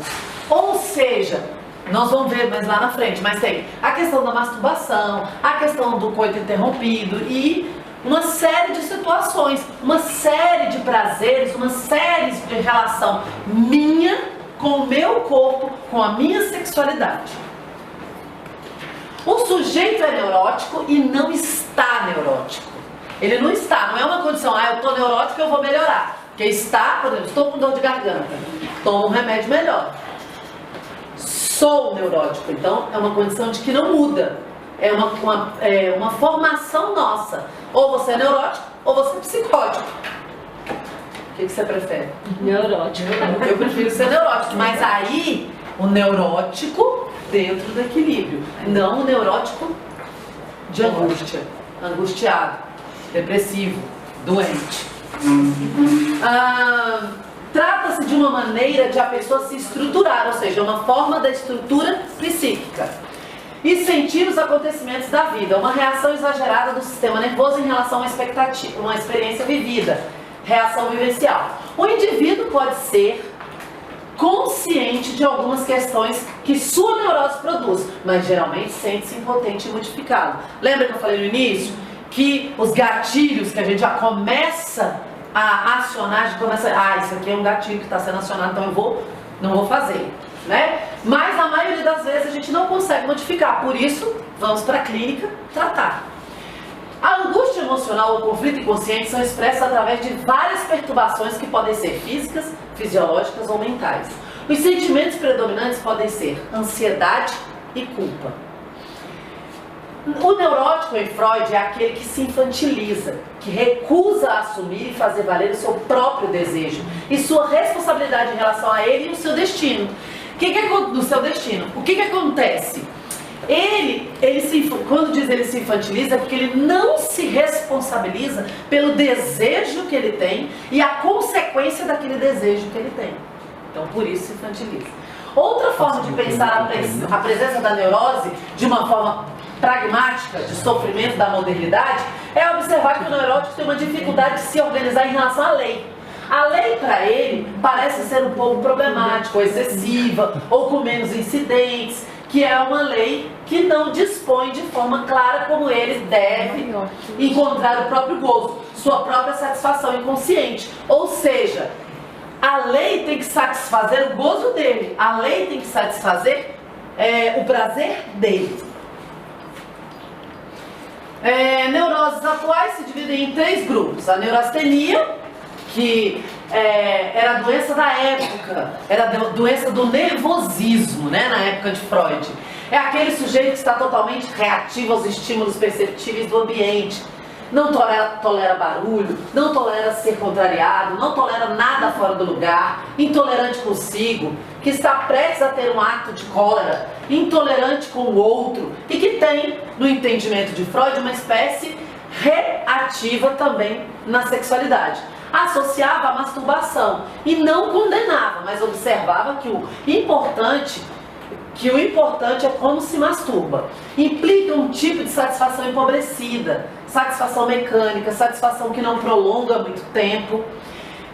Ou seja, nós vamos ver mais lá na frente, mas tem a questão da masturbação, a questão do coito interrompido e uma série de situações, uma série de prazeres, uma série de relação minha com o meu corpo, com a minha sexualidade. O sujeito é neurótico e não está neurótico. Ele não está, não é uma condição, eu estou neurótico, eu vou melhorar. Porque está, por exemplo, estou com dor de garganta, tomo um remédio melhor. Sou neurótico, então é uma condição de que não muda. É uma formação nossa. Ou você é neurótico, ou você é psicótico. O que você prefere? Neurótico. Eu prefiro ser neurótico, mas aí o neurótico dentro do equilíbrio, não o neurótico de angústia, angustiado, depressivo, doente. Trata-se de uma maneira de a pessoa se estruturar, ou seja, uma forma da estrutura psíquica e sentir os acontecimentos da vida, uma reação exagerada do sistema nervoso em relação a uma experiência vivida, reação vivencial. O indivíduo pode ser consciente de algumas questões que sua neurose produz, mas geralmente sente-se impotente e modificado. Lembra que eu falei no início que os gatilhos que a gente já começa a acionar, isso aqui é um gatilho que está sendo acionado, então eu não vou fazer, né? Mas na maioria das vezes a gente não consegue modificar, por isso vamos para a clínica tratar. A angústia emocional ou conflito inconsciente são expressas através de várias perturbações que podem ser físicas, fisiológicas ou mentais. Os sentimentos predominantes podem ser ansiedade e culpa. O neurótico em Freud é aquele que se infantiliza, que recusa assumir e fazer valer o seu próprio desejo e sua responsabilidade em relação a ele e o seu destino. Do seu destino. O que acontece? Quando diz ele se infantiliza, é porque ele não se responsabiliza pelo desejo que ele tem e a consequência daquele desejo que ele tem. Então, por isso se infantiliza. Outra forma de pensar a presença da neurose de uma forma pragmática, de sofrimento da modernidade, é observar que o neurótico tem uma dificuldade de se organizar em relação à lei. A lei para ele parece ser um pouco problemática, ou excessiva, ou com menos incidentes, que é uma lei que não dispõe de forma clara como ele deve encontrar o próprio gozo, sua própria satisfação inconsciente. Ou seja, a lei tem que satisfazer o gozo dele, a lei tem que satisfazer o prazer dele. Neuroses atuais se dividem em 3 grupos. A neurastenia, que era a doença da época, era a doença do nervosismo, né, na época de Freud. É aquele sujeito que está totalmente reativo aos estímulos perceptíveis do ambiente, não tolera barulho, não tolera ser contrariado, não tolera nada fora do lugar, intolerante consigo, que está prestes a ter um ato de cólera, intolerante com o outro e que tem, no entendimento de Freud, uma espécie reativa também na sexualidade. Associava a masturbação e não condenava, mas observava que o importante é como se masturba. Implica um tipo de satisfação empobrecida, satisfação mecânica, satisfação que não prolonga muito tempo,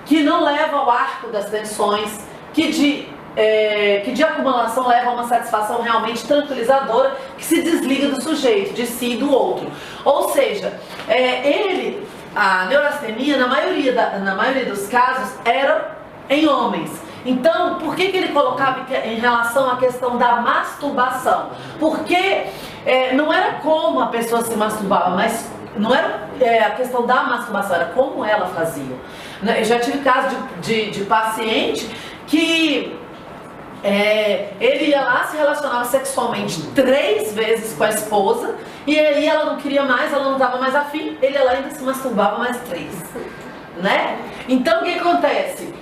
que não leva ao arco das tensões, que de acumulação leva a uma satisfação realmente tranquilizadora, que se desliga do sujeito, de si e do outro. Ou seja, a neurastenia, na maioria dos casos, era em homens. Então, por que ele colocava em relação à questão da masturbação? Porque não era como a pessoa se masturbava, mas não era a questão da masturbação, era como ela fazia. Eu já tive caso de paciente que ele ia lá, se relacionava sexualmente 3 vezes com a esposa, e aí ela não queria mais, ela não estava mais afim, ele ia lá e ainda se masturbava mais 3, né? Então o que acontece?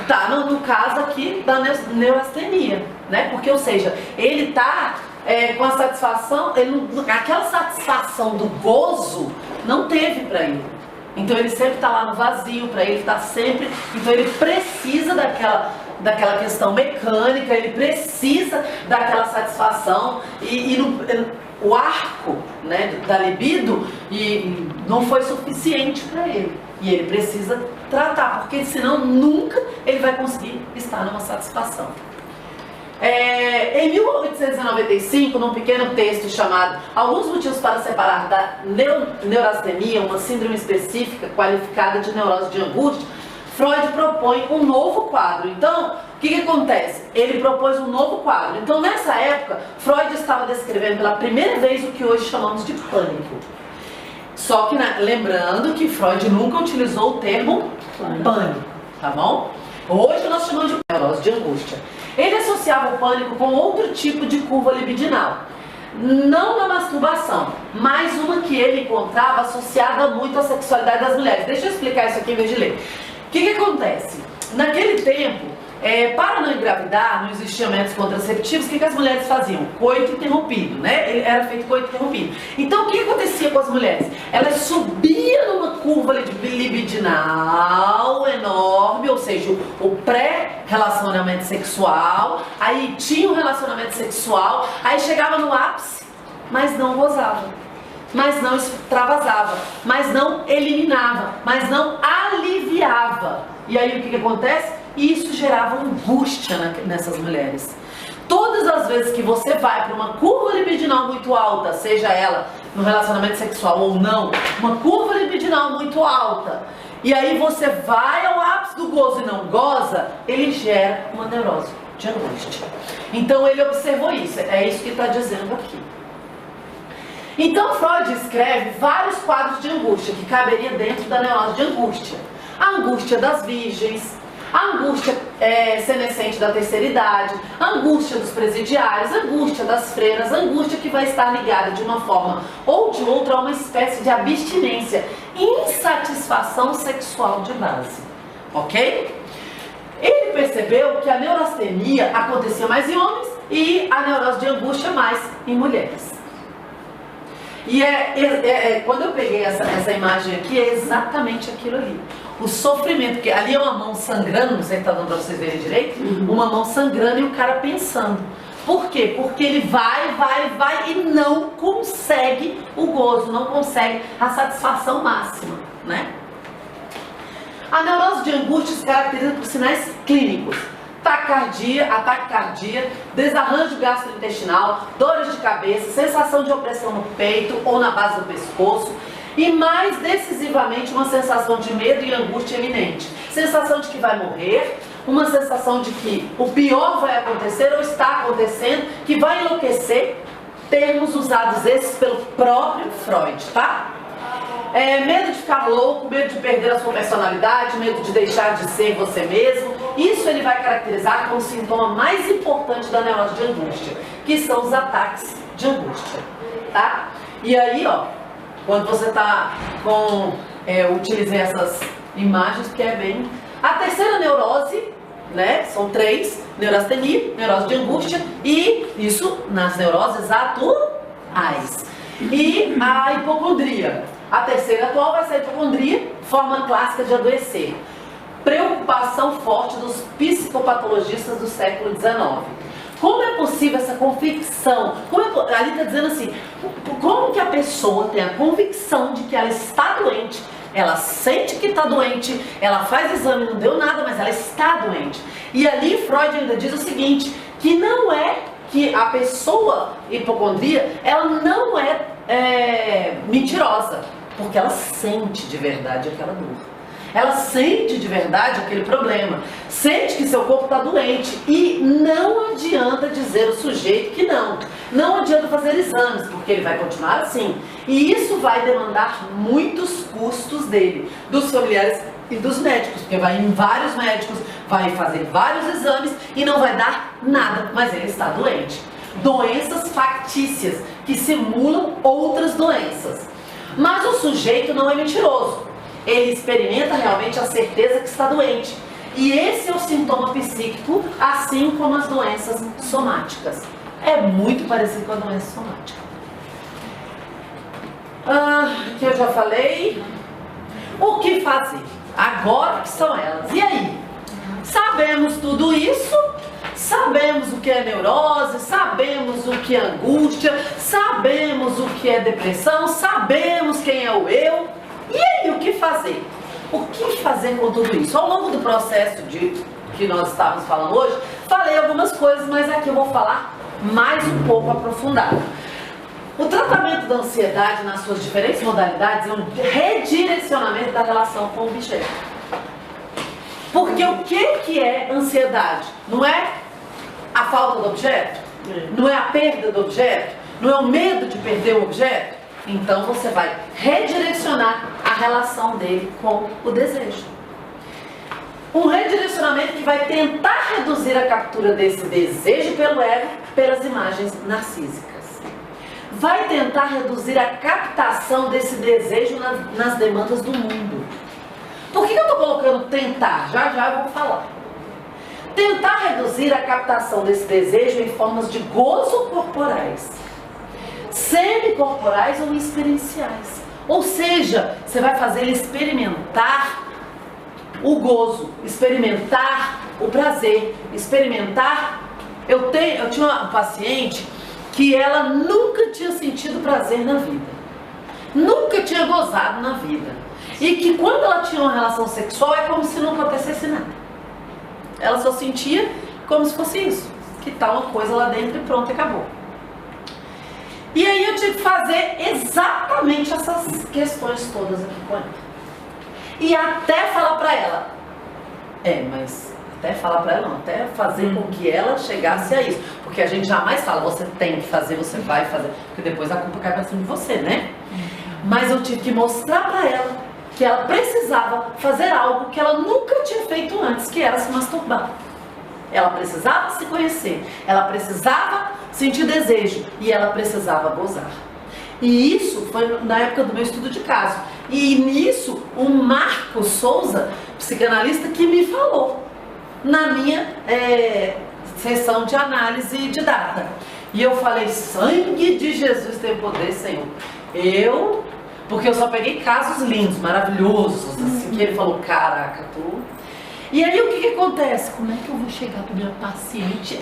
Tá no caso aqui da neurastenia, né? Porque, ou seja, ele tá com a satisfação, aquela satisfação do gozo não teve para ele. Então ele sempre está lá no vazio, para ele está sempre. Então ele precisa daquela questão mecânica, ele precisa daquela satisfação o arco, né, da libido não foi suficiente para ele. E ele precisa tratar, porque senão nunca ele vai conseguir estar numa satisfação. Em 1895, num pequeno texto chamado Alguns Motivos para Separar da Neurastenia, uma síndrome específica qualificada de neurose de angústia, Freud propõe um novo quadro. Então, o que acontece? Ele propôs um novo quadro. Então, nessa época, Freud estava descrevendo pela primeira vez o que hoje chamamos de pânico. Só que, lembrando que Freud nunca utilizou o termo pânico, tá bom? Hoje nós chamamos de neurose de angústia. Ele associava o pânico com outro tipo de curva libidinal. Não na masturbação, mas uma que ele encontrava associada muito à sexualidade das mulheres. Deixa eu explicar isso aqui em vez de ler. O que acontece? Naquele tempo, para não engravidar, não existiam métodos contraceptivos, o que as mulheres faziam? Coito interrompido, né? Era feito coito interrompido. Então, o que acontecia com as mulheres? Elas subiam numa curva libidinal enorme, ou seja, o pré-relacionamento sexual, aí tinha um relacionamento sexual, aí chegava no ápice, mas não gozava, mas não extravasava, mas não eliminava, mas não aliviava. E aí o que acontece? Isso gerava angústia nessas mulheres. Todas as vezes que você vai para uma curva libidinal muito alta, seja ela no relacionamento sexual ou não, uma curva libidinal muito alta, e aí você vai ao ápice do gozo e não goza, ele gera uma neurose de angústia. Então ele observou isso, é isso que está dizendo aqui. Então Freud escreve vários quadros de angústia que caberia dentro da neurose de angústia. A angústia das virgens, a angústia senescente da terceira idade, angústia dos presidiários, angústia das freiras, angústia que vai estar ligada de uma forma ou de outra a uma espécie de abstinência, insatisfação sexual de base, ok? Ele percebeu que a neurastenia acontecia mais em homens e a neurose de angústia mais em mulheres. E quando eu peguei essa imagem aqui, é exatamente aquilo ali. O sofrimento, porque ali é uma mão sangrando, não sei se está dando para vocês verem direito, uma mão sangrando e o cara pensando. Por quê? Porque ele vai e não consegue o gozo, não consegue a satisfação máxima, né? A neurose de angústia se caracteriza por sinais clínicos. Taquicardia, ataque cardíaco, desarranjo gastrointestinal, dores de cabeça, sensação de opressão no peito ou na base do pescoço e, mais decisivamente, uma sensação de medo e angústia iminente. Sensação de que vai morrer, uma sensação de que o pior vai acontecer ou está acontecendo, que vai enlouquecer, termos usados esses pelo próprio Freud, tá? Medo de ficar louco, medo de perder a sua personalidade, medo de deixar de ser você mesmo. Isso ele vai caracterizar como o sintoma mais importante da neurose de angústia, que são os ataques de angústia, tá? E aí, ó, quando você tá com... utilizei essas imagens porque é bem... A terceira neurose, né, são 3, neurastenia, neurose de angústia, e isso nas neuroses atuais. E a hipocondria. A terceira atual vai ser a hipocondria, forma clássica de adoecer. Preocupação forte dos psicopatologistas do século XIX. Como é possível essa convicção? Ali está dizendo assim, como que a pessoa tem a convicção de que ela está doente, ela sente que está doente, ela faz exame, não deu nada, mas ela está doente. E ali Freud ainda diz o seguinte, que não é que a pessoa hipocondria, ela não é mentirosa, porque ela sente de verdade aquela dor. Ela sente de verdade aquele problema, sente que seu corpo está doente e não adianta dizer ao sujeito que não adianta fazer exames, porque ele vai continuar assim. E isso vai demandar muitos custos dele, dos familiares e dos médicos, porque vai em vários médicos, vai fazer vários exames e não vai dar nada, mas ele está doente. Doenças factícias que simulam outras doenças. Mas o sujeito não é mentiroso. Ele experimenta realmente a certeza que está doente. E esse é o sintoma psíquico, assim como as doenças somáticas. É muito parecido com a doença somática. Que eu já falei. O que fazer? Agora que são elas. E aí? Sabemos tudo isso? Sabemos o que é neurose, sabemos o que é angústia, sabemos o que é depressão, sabemos quem é o eu. E aí, o que fazer? O que fazer com tudo isso? Ao longo do processo que nós estávamos falando hoje, falei algumas coisas, mas aqui eu vou falar mais um pouco aprofundado. O tratamento da ansiedade nas suas diferentes modalidades é um redirecionamento da relação com o objeto. Porque o que é ansiedade? Não é a falta do objeto? Não é a perda do objeto? Não é o medo de perder o objeto? Então você vai redirecionar a relação dele com o desejo. Um redirecionamento que vai tentar reduzir a captura desse desejo pelo ego pelas imagens narcísicas. Vai tentar reduzir a captação desse desejo nas demandas do mundo. Por que eu estou colocando tentar? Já eu vou falar. Tentar reduzir a captação desse desejo em formas de gozo corporais, semicorporais ou experienciais. Ou seja, você vai fazer ele experimentar o gozo, experimentar o prazer, experimentar... Eu tinha uma paciente que ela nunca tinha sentido prazer na vida, nunca tinha gozado na vida, e que quando ela tinha uma relação sexual é como se não acontecesse nada. Ela só sentia como se fosse isso, que tá uma coisa lá dentro e pronto, acabou. E aí eu tive que fazer exatamente essas questões todas aqui com ela. E até falar pra ela. Mas até falar pra ela não, até fazer com que ela chegasse a isso. Porque a gente jamais fala, você tem que fazer, você vai fazer. Porque depois a culpa cai pra cima de você, né? Mas eu tive que mostrar pra ela que ela precisava fazer algo que ela nunca tinha feito antes, que era se masturbar. Ela precisava se conhecer, ela precisava sentir desejo e ela precisava gozar. E isso foi na época do meu estudo de caso. E nisso, o Marcos Souza, psicanalista, que me falou na minha sessão de análise de data. E eu falei, sangue de Jesus tem poder, Senhor. Porque eu só peguei casos lindos, maravilhosos, assim, que ele falou, caraca, tu... E aí o que acontece? Como é que eu vou chegar para minha paciente?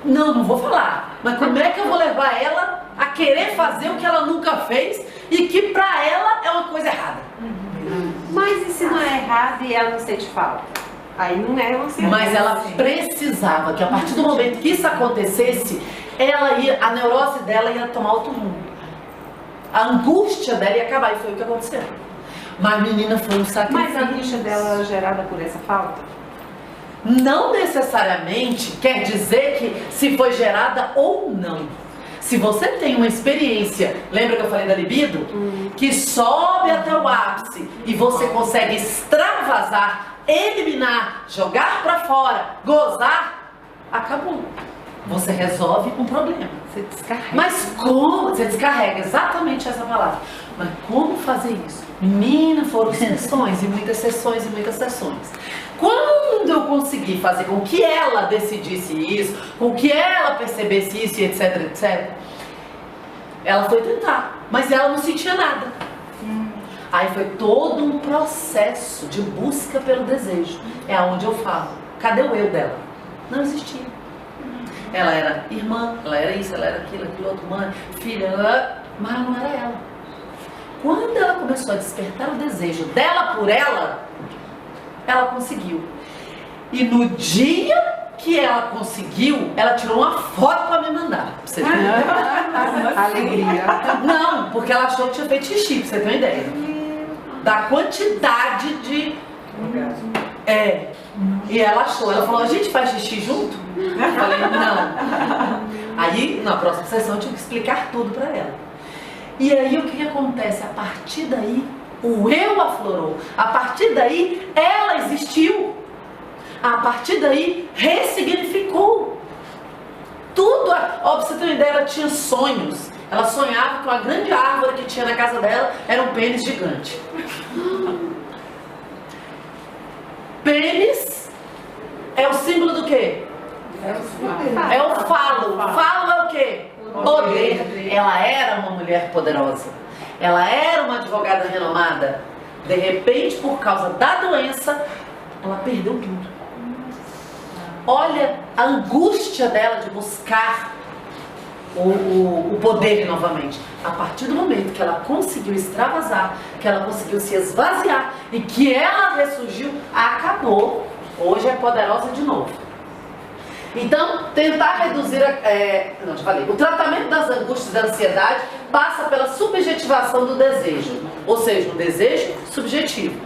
Não vou falar. Mas como é que eu vou levar ela a querer fazer o que ela nunca fez e que para ela é uma coisa errada? Mas e se não é errado e ela não sente falta? Aí não é uma ansiedade. Mas ela precisava que a partir do momento que isso acontecesse, a neurose dela ia tomar outro rumo. A angústia dela ia acabar, e foi o que aconteceu. Mas menina, foi um sacrifício. Mas a angústia dela é gerada por essa falta? Não necessariamente quer dizer que se foi gerada ou não. Se você tem uma experiência, lembra que eu falei da libido? Que sobe até o ápice e você consegue extravasar, eliminar, jogar pra fora, gozar, acabou. Você resolve um problema. Você descarrega. Mas como? Você descarrega, exatamente essa palavra. Mas como fazer isso? Menina, foram sessões e muitas sessões e muitas sessões. Quando eu consegui fazer com que ela decidisse isso, com que ela percebesse isso e etc, etc, ela foi tentar, mas ela não sentia nada. Aí foi todo um processo de busca pelo desejo. É onde eu falo, cadê o eu dela? Não existia. Ela era irmã, ela era isso, ela era aquilo outro, mãe, filha, mas não era ela. Quando ela começou a despertar o desejo dela por ela conseguiu. E no dia que ela conseguiu, ela tirou uma foto pra me mandar. Pra você ter uma ideia. Alegria. Não, porque ela achou que tinha feito xixi, pra você ter uma ideia. Da quantidade de... E ela achou, ela falou, a gente faz xixi junto? Eu falei, não. Aí, na próxima sessão, eu tive que explicar tudo pra ela. E aí, o que acontece? A partir daí, o eu aflorou. A partir daí, ela existiu. A partir daí, ressignificou. Tudo. Ó, pra você ter uma ideia, ela tinha sonhos. Ela sonhava que uma grande árvore que tinha na casa dela era um pênis gigante. Pênis é o símbolo do quê? É o falo. Falo é o quê? Poder. Ela era uma mulher poderosa. Ela era uma advogada renomada. De repente, por causa da doença, ela perdeu tudo. Olha a angústia dela de buscar o poder novamente. A partir do momento que ela conseguiu extravasar, que ela conseguiu se esvaziar e que ela ressurgiu, acabou. Hoje é poderosa de novo. Então, tentar reduzir o tratamento das angústias e da ansiedade passa pela subjetivação do desejo, ou seja, um desejo subjetivo.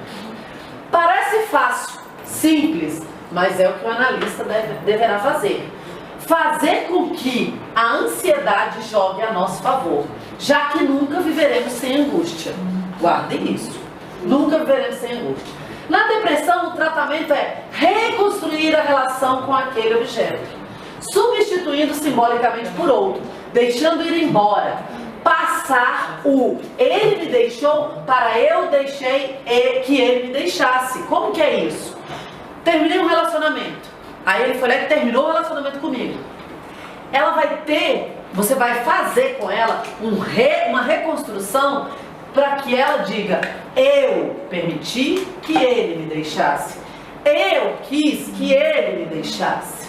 Parece fácil, simples, mas é o que o analista deverá fazer. Fazer com que a ansiedade jogue a nosso favor, já que nunca viveremos sem angústia. Guardem isso. Nunca viveremos sem angústia. Na depressão, o tratamento é reconstruir a relação com aquele objeto, substituindo simbolicamente por outro, deixando ir embora, passar ele me deixou para eu deixei que ele me deixasse. Como que é isso? Terminei um relacionamento, aí ele foi lá e terminou o relacionamento comigo. Você vai fazer com ela uma reconstrução para que ela diga, eu permiti que ele me deixasse, eu quis que ele me deixasse.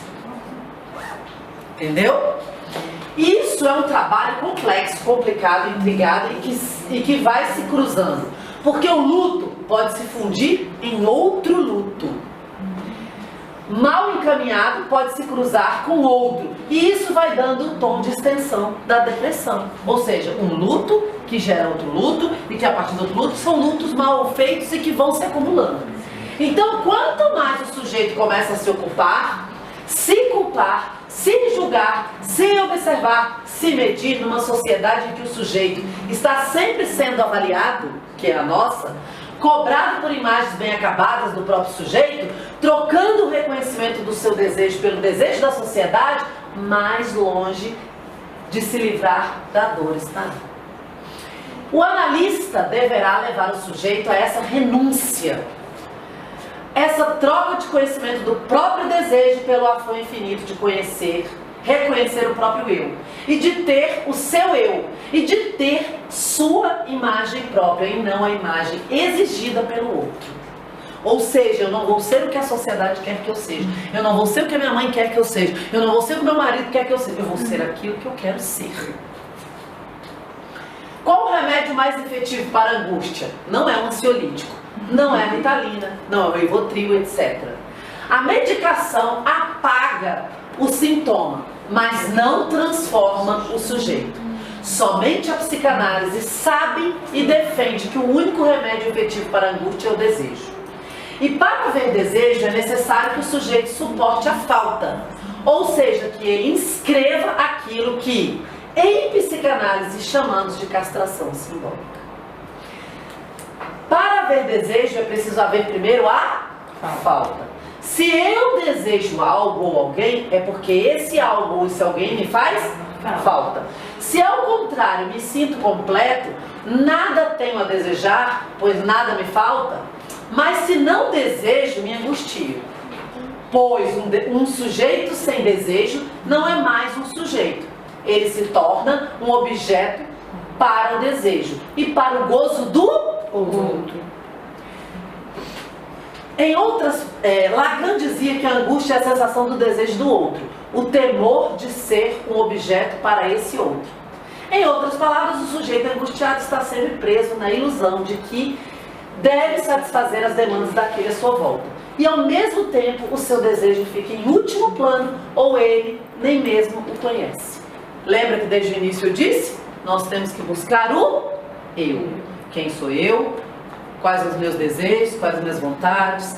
Entendeu? Isso é um trabalho complexo, complicado, intrigado e que vai se cruzando. Porque o luto pode se fundir em outro luto. Mal encaminhado pode se cruzar com outro. E isso vai dando um tom de extensão da depressão. Ou seja, um luto que gera outro luto e que a partir do outro luto são lutos mal feitos e que vão se acumulando. Então, quanto mais o sujeito começa a se ocupar, se culpar, se julgar, se observar, se medir numa sociedade em que o sujeito está sempre sendo avaliado, que é a nossa, cobrado por imagens bem acabadas do próprio sujeito, trocando o reconhecimento do seu desejo pelo desejo da sociedade, mais longe de se livrar da dor estará. O analista deverá levar o sujeito a essa renúncia, essa troca de conhecimento do próprio desejo pelo afã infinito de conhecer, reconhecer o próprio eu, e de ter o seu eu, e de ter sua imagem própria e não a imagem exigida pelo outro. Ou seja, eu não vou ser o que a sociedade quer que eu seja, eu não vou ser o que a minha mãe quer que eu seja, eu não vou ser o que meu marido quer que eu seja, eu vou ser aquilo que eu quero ser. Qual o remédio mais efetivo para a angústia? Não é um ansiolítico, não é a Ritalina, não é o Rivotril, etc. A medicação apaga o sintoma, mas não transforma o sujeito. Somente a psicanálise sabe e defende que o único remédio efetivo para a angústia é o desejo. E para haver desejo é necessário que o sujeito suporte a falta, ou seja, que ele inscreva aquilo que, em psicanálise, chamamos de castração simbólica. Para haver desejo é preciso haver primeiro a falta. Se eu desejo algo ou alguém, é porque esse algo ou esse alguém me faz falta. Se ao contrário me sinto completo, nada tenho a desejar, pois nada me falta, mas se não desejo, me angustio. Pois um sujeito sem desejo não é mais um sujeito. Ele se torna um objeto para o desejo e para o gozo do outro. Em outras, Lacan dizia que a angústia é a sensação do desejo do outro, o temor de ser um objeto para esse outro. Em outras palavras, o sujeito angustiado está sempre preso na ilusão de que deve satisfazer as demandas daquele à sua volta. E ao mesmo tempo, o seu desejo fica em último plano, ou ele nem mesmo o conhece. Lembra que desde o início eu disse? Nós temos que buscar o eu. Quem sou eu? Quais são os meus desejos? Quais as minhas vontades?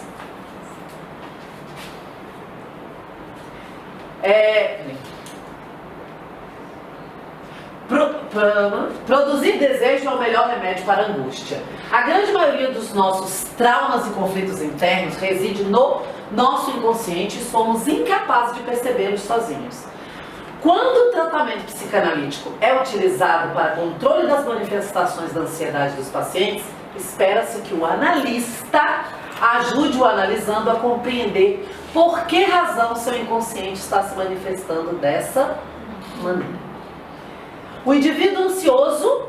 Produzir desejo é o melhor remédio para a angústia. A grande maioria dos nossos traumas e conflitos internos reside no nosso inconsciente e somos incapazes de percebê-los sozinhos. Quando o tratamento psicanalítico é utilizado para controle das manifestações da ansiedade dos pacientes, espera-se que o analista ajude o analisando a compreender por que razão seu inconsciente está se manifestando dessa maneira. O indivíduo ansioso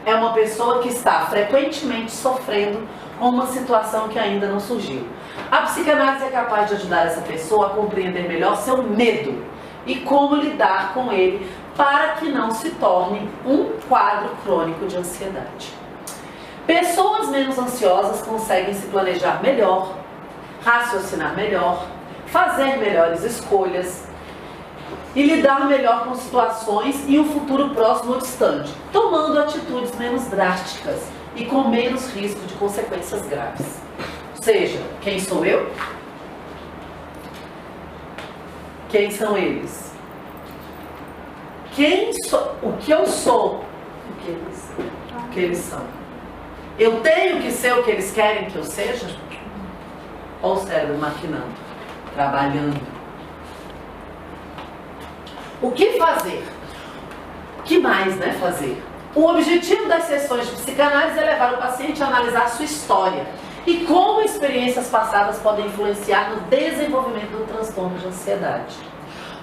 é uma pessoa que está frequentemente sofrendo com uma situação que ainda não surgiu. A psicanálise é capaz de ajudar essa pessoa a compreender melhor seu medo e como lidar com ele para que não se torne um quadro crônico de ansiedade. Pessoas menos ansiosas conseguem se planejar melhor, raciocinar melhor, fazer melhores escolhas e lidar melhor com situações e um futuro próximo ou distante, tomando atitudes menos drásticas e com menos risco de consequências graves. Ou seja, quem sou eu? Quem são eles? O que eu sou? O que eles são? Eu tenho que ser o que eles querem que eu seja? Ou o cérebro maquinando, trabalhando? O que fazer? O que mais, fazer? O objetivo das sessões de psicanálise é levar o paciente a analisar sua história e como experiências passadas podem influenciar no desenvolvimento do transtorno de ansiedade.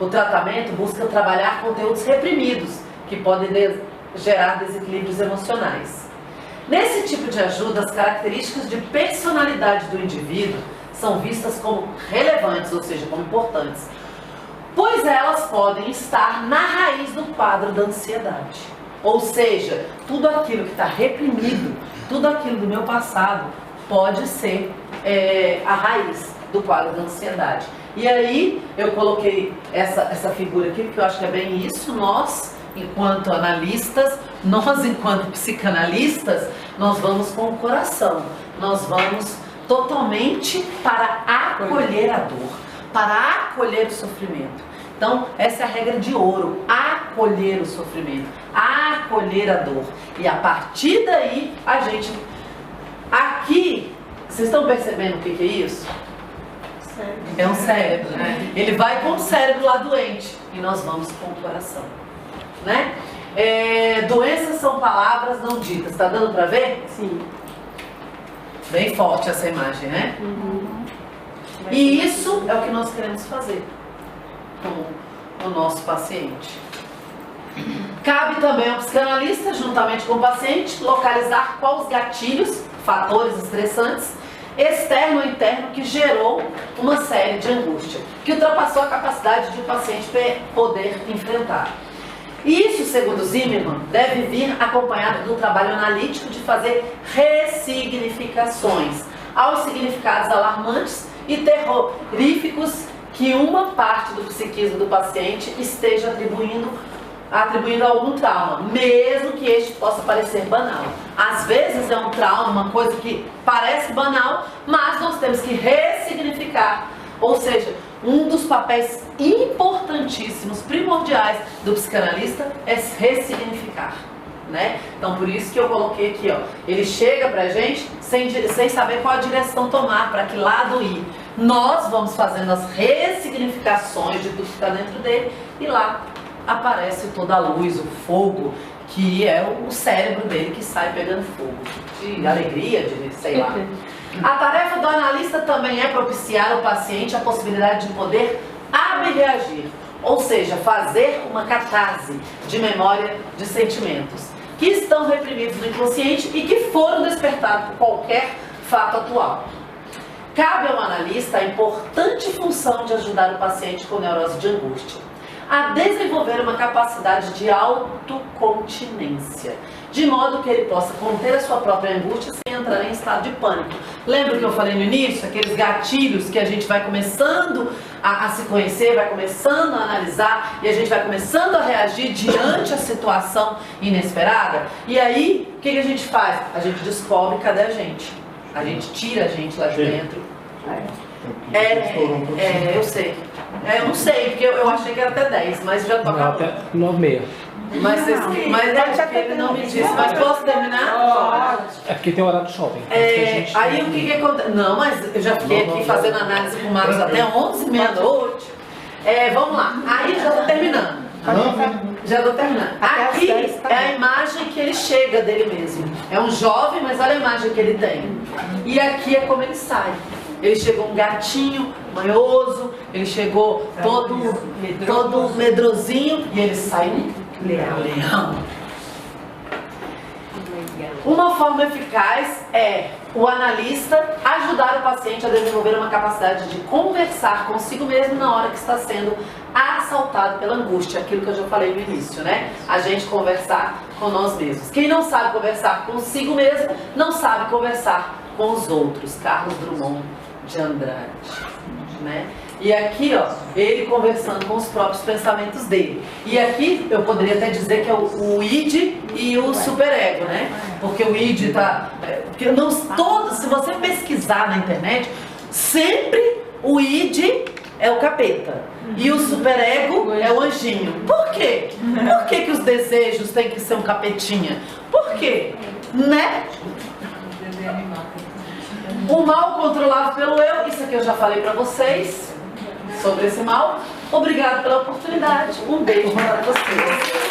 O tratamento busca trabalhar conteúdos reprimidos, que podem gerar desequilíbrios emocionais. Nesse tipo de ajuda, as características de personalidade do indivíduo são vistas como relevantes, ou seja, como importantes, pois elas podem estar na raiz do quadro da ansiedade. Ou seja, tudo aquilo que está reprimido, tudo aquilo do meu passado, pode ser a raiz do quadro da ansiedade. E aí, eu coloquei essa figura aqui, porque eu acho que é bem isso. Nós, enquanto analistas, nós, enquanto psicanalistas, nós vamos com o coração. Nós vamos totalmente para acolher a dor, para acolher o sofrimento. Então, essa é a regra de ouro: acolher o sofrimento, acolher a dor. E a partir daí, a gente... Aqui Aqui, vocês estão percebendo o que é isso? É um cérebro, né? Ele vai com o cérebro lá doente e nós vamos com o coração, né? Doenças são palavras não ditas. Tá dando para ver? Sim. Bem forte essa imagem, né? E isso é o que nós queremos fazer com o nosso paciente. Cabe também ao psicanalista, juntamente com o paciente, localizar quais os gatilhos, fatores estressantes, externo ou interno, que gerou uma série de angústia, que ultrapassou a capacidade de o paciente poder enfrentar. Isso, segundo Zimmermann, deve vir acompanhado do trabalho analítico de fazer ressignificações aos significados alarmantes e terroríficos que uma parte do psiquismo do paciente esteja atribuindo algum trauma, mesmo que este possa parecer banal. Às vezes é um trauma, uma coisa que parece banal, mas nós temos que ressignificar. Ou seja, um dos papéis importantíssimos, primordiais do psicanalista é ressignificar, né? Então por isso que eu coloquei aqui, ó, ele chega pra gente sem saber qual a direção tomar, para que lado ir. Nós vamos fazendo as ressignificações de tudo que está dentro dele e lá aparece toda a luz, o fogo, que é o cérebro dele que sai pegando fogo, de alegria, de sei lá. A tarefa do analista também é propiciar ao paciente a possibilidade de poder abreagir, ou seja, fazer uma catarse de memória de sentimentos que estão reprimidos no inconsciente e que foram despertados por qualquer fato atual. Cabe ao analista a importante função de ajudar o paciente com neurose de angústia a desenvolver uma capacidade de autocontinência, de modo que ele possa conter a sua própria angústia sem entrar em estado de pânico. Lembra que eu falei no início? Aqueles gatilhos que a gente vai começando a se conhecer, vai começando a analisar e a gente vai começando a reagir diante a situação inesperada. E aí, o que a gente faz? A gente descobre cadê a gente. A gente tira a gente lá de dentro. Eu sei. Eu não sei, porque eu achei que era até 10, mas já toca. Até 9h30. Mas é que ele não me disse. Mas posso terminar? É porque tem horário do shopping. Aí o que acontece? Não, mas eu já fiquei aqui fazendo análise com o Marcos até 11h, meia-noite. Vamos lá. Aí já tô terminando. Já tô terminando. Aqui é a imagem que ele chega dele mesmo. É um jovem, mas olha a imagem que ele tem. E aqui é como ele sai. Ele chegou um gatinho, manhoso, ele chegou todo medrosinho e ele sai um leão. Uma forma eficaz é o analista ajudar o paciente a desenvolver uma capacidade de conversar consigo mesmo na hora que está sendo assaltado pela angústia, aquilo que eu já falei no início, né? A gente conversar com nós mesmos. Quem não sabe conversar consigo mesmo, não sabe conversar com os outros. Carlos Drummond de Andrade, né? E aqui, ó, ele conversando com os próprios pensamentos dele. E aqui eu poderia até dizer que é o id e o superego, né? Porque o id tá... Porque não todos, se você pesquisar na internet, sempre o id é o capeta. E o superego é o anjinho. Por quê? Por que os desejos têm que ser um capetinha? Por quê? Né? O mal controlado pelo eu, isso aqui eu já falei pra vocês sobre esse mal. Obrigado pela oportunidade. Um beijo para vocês.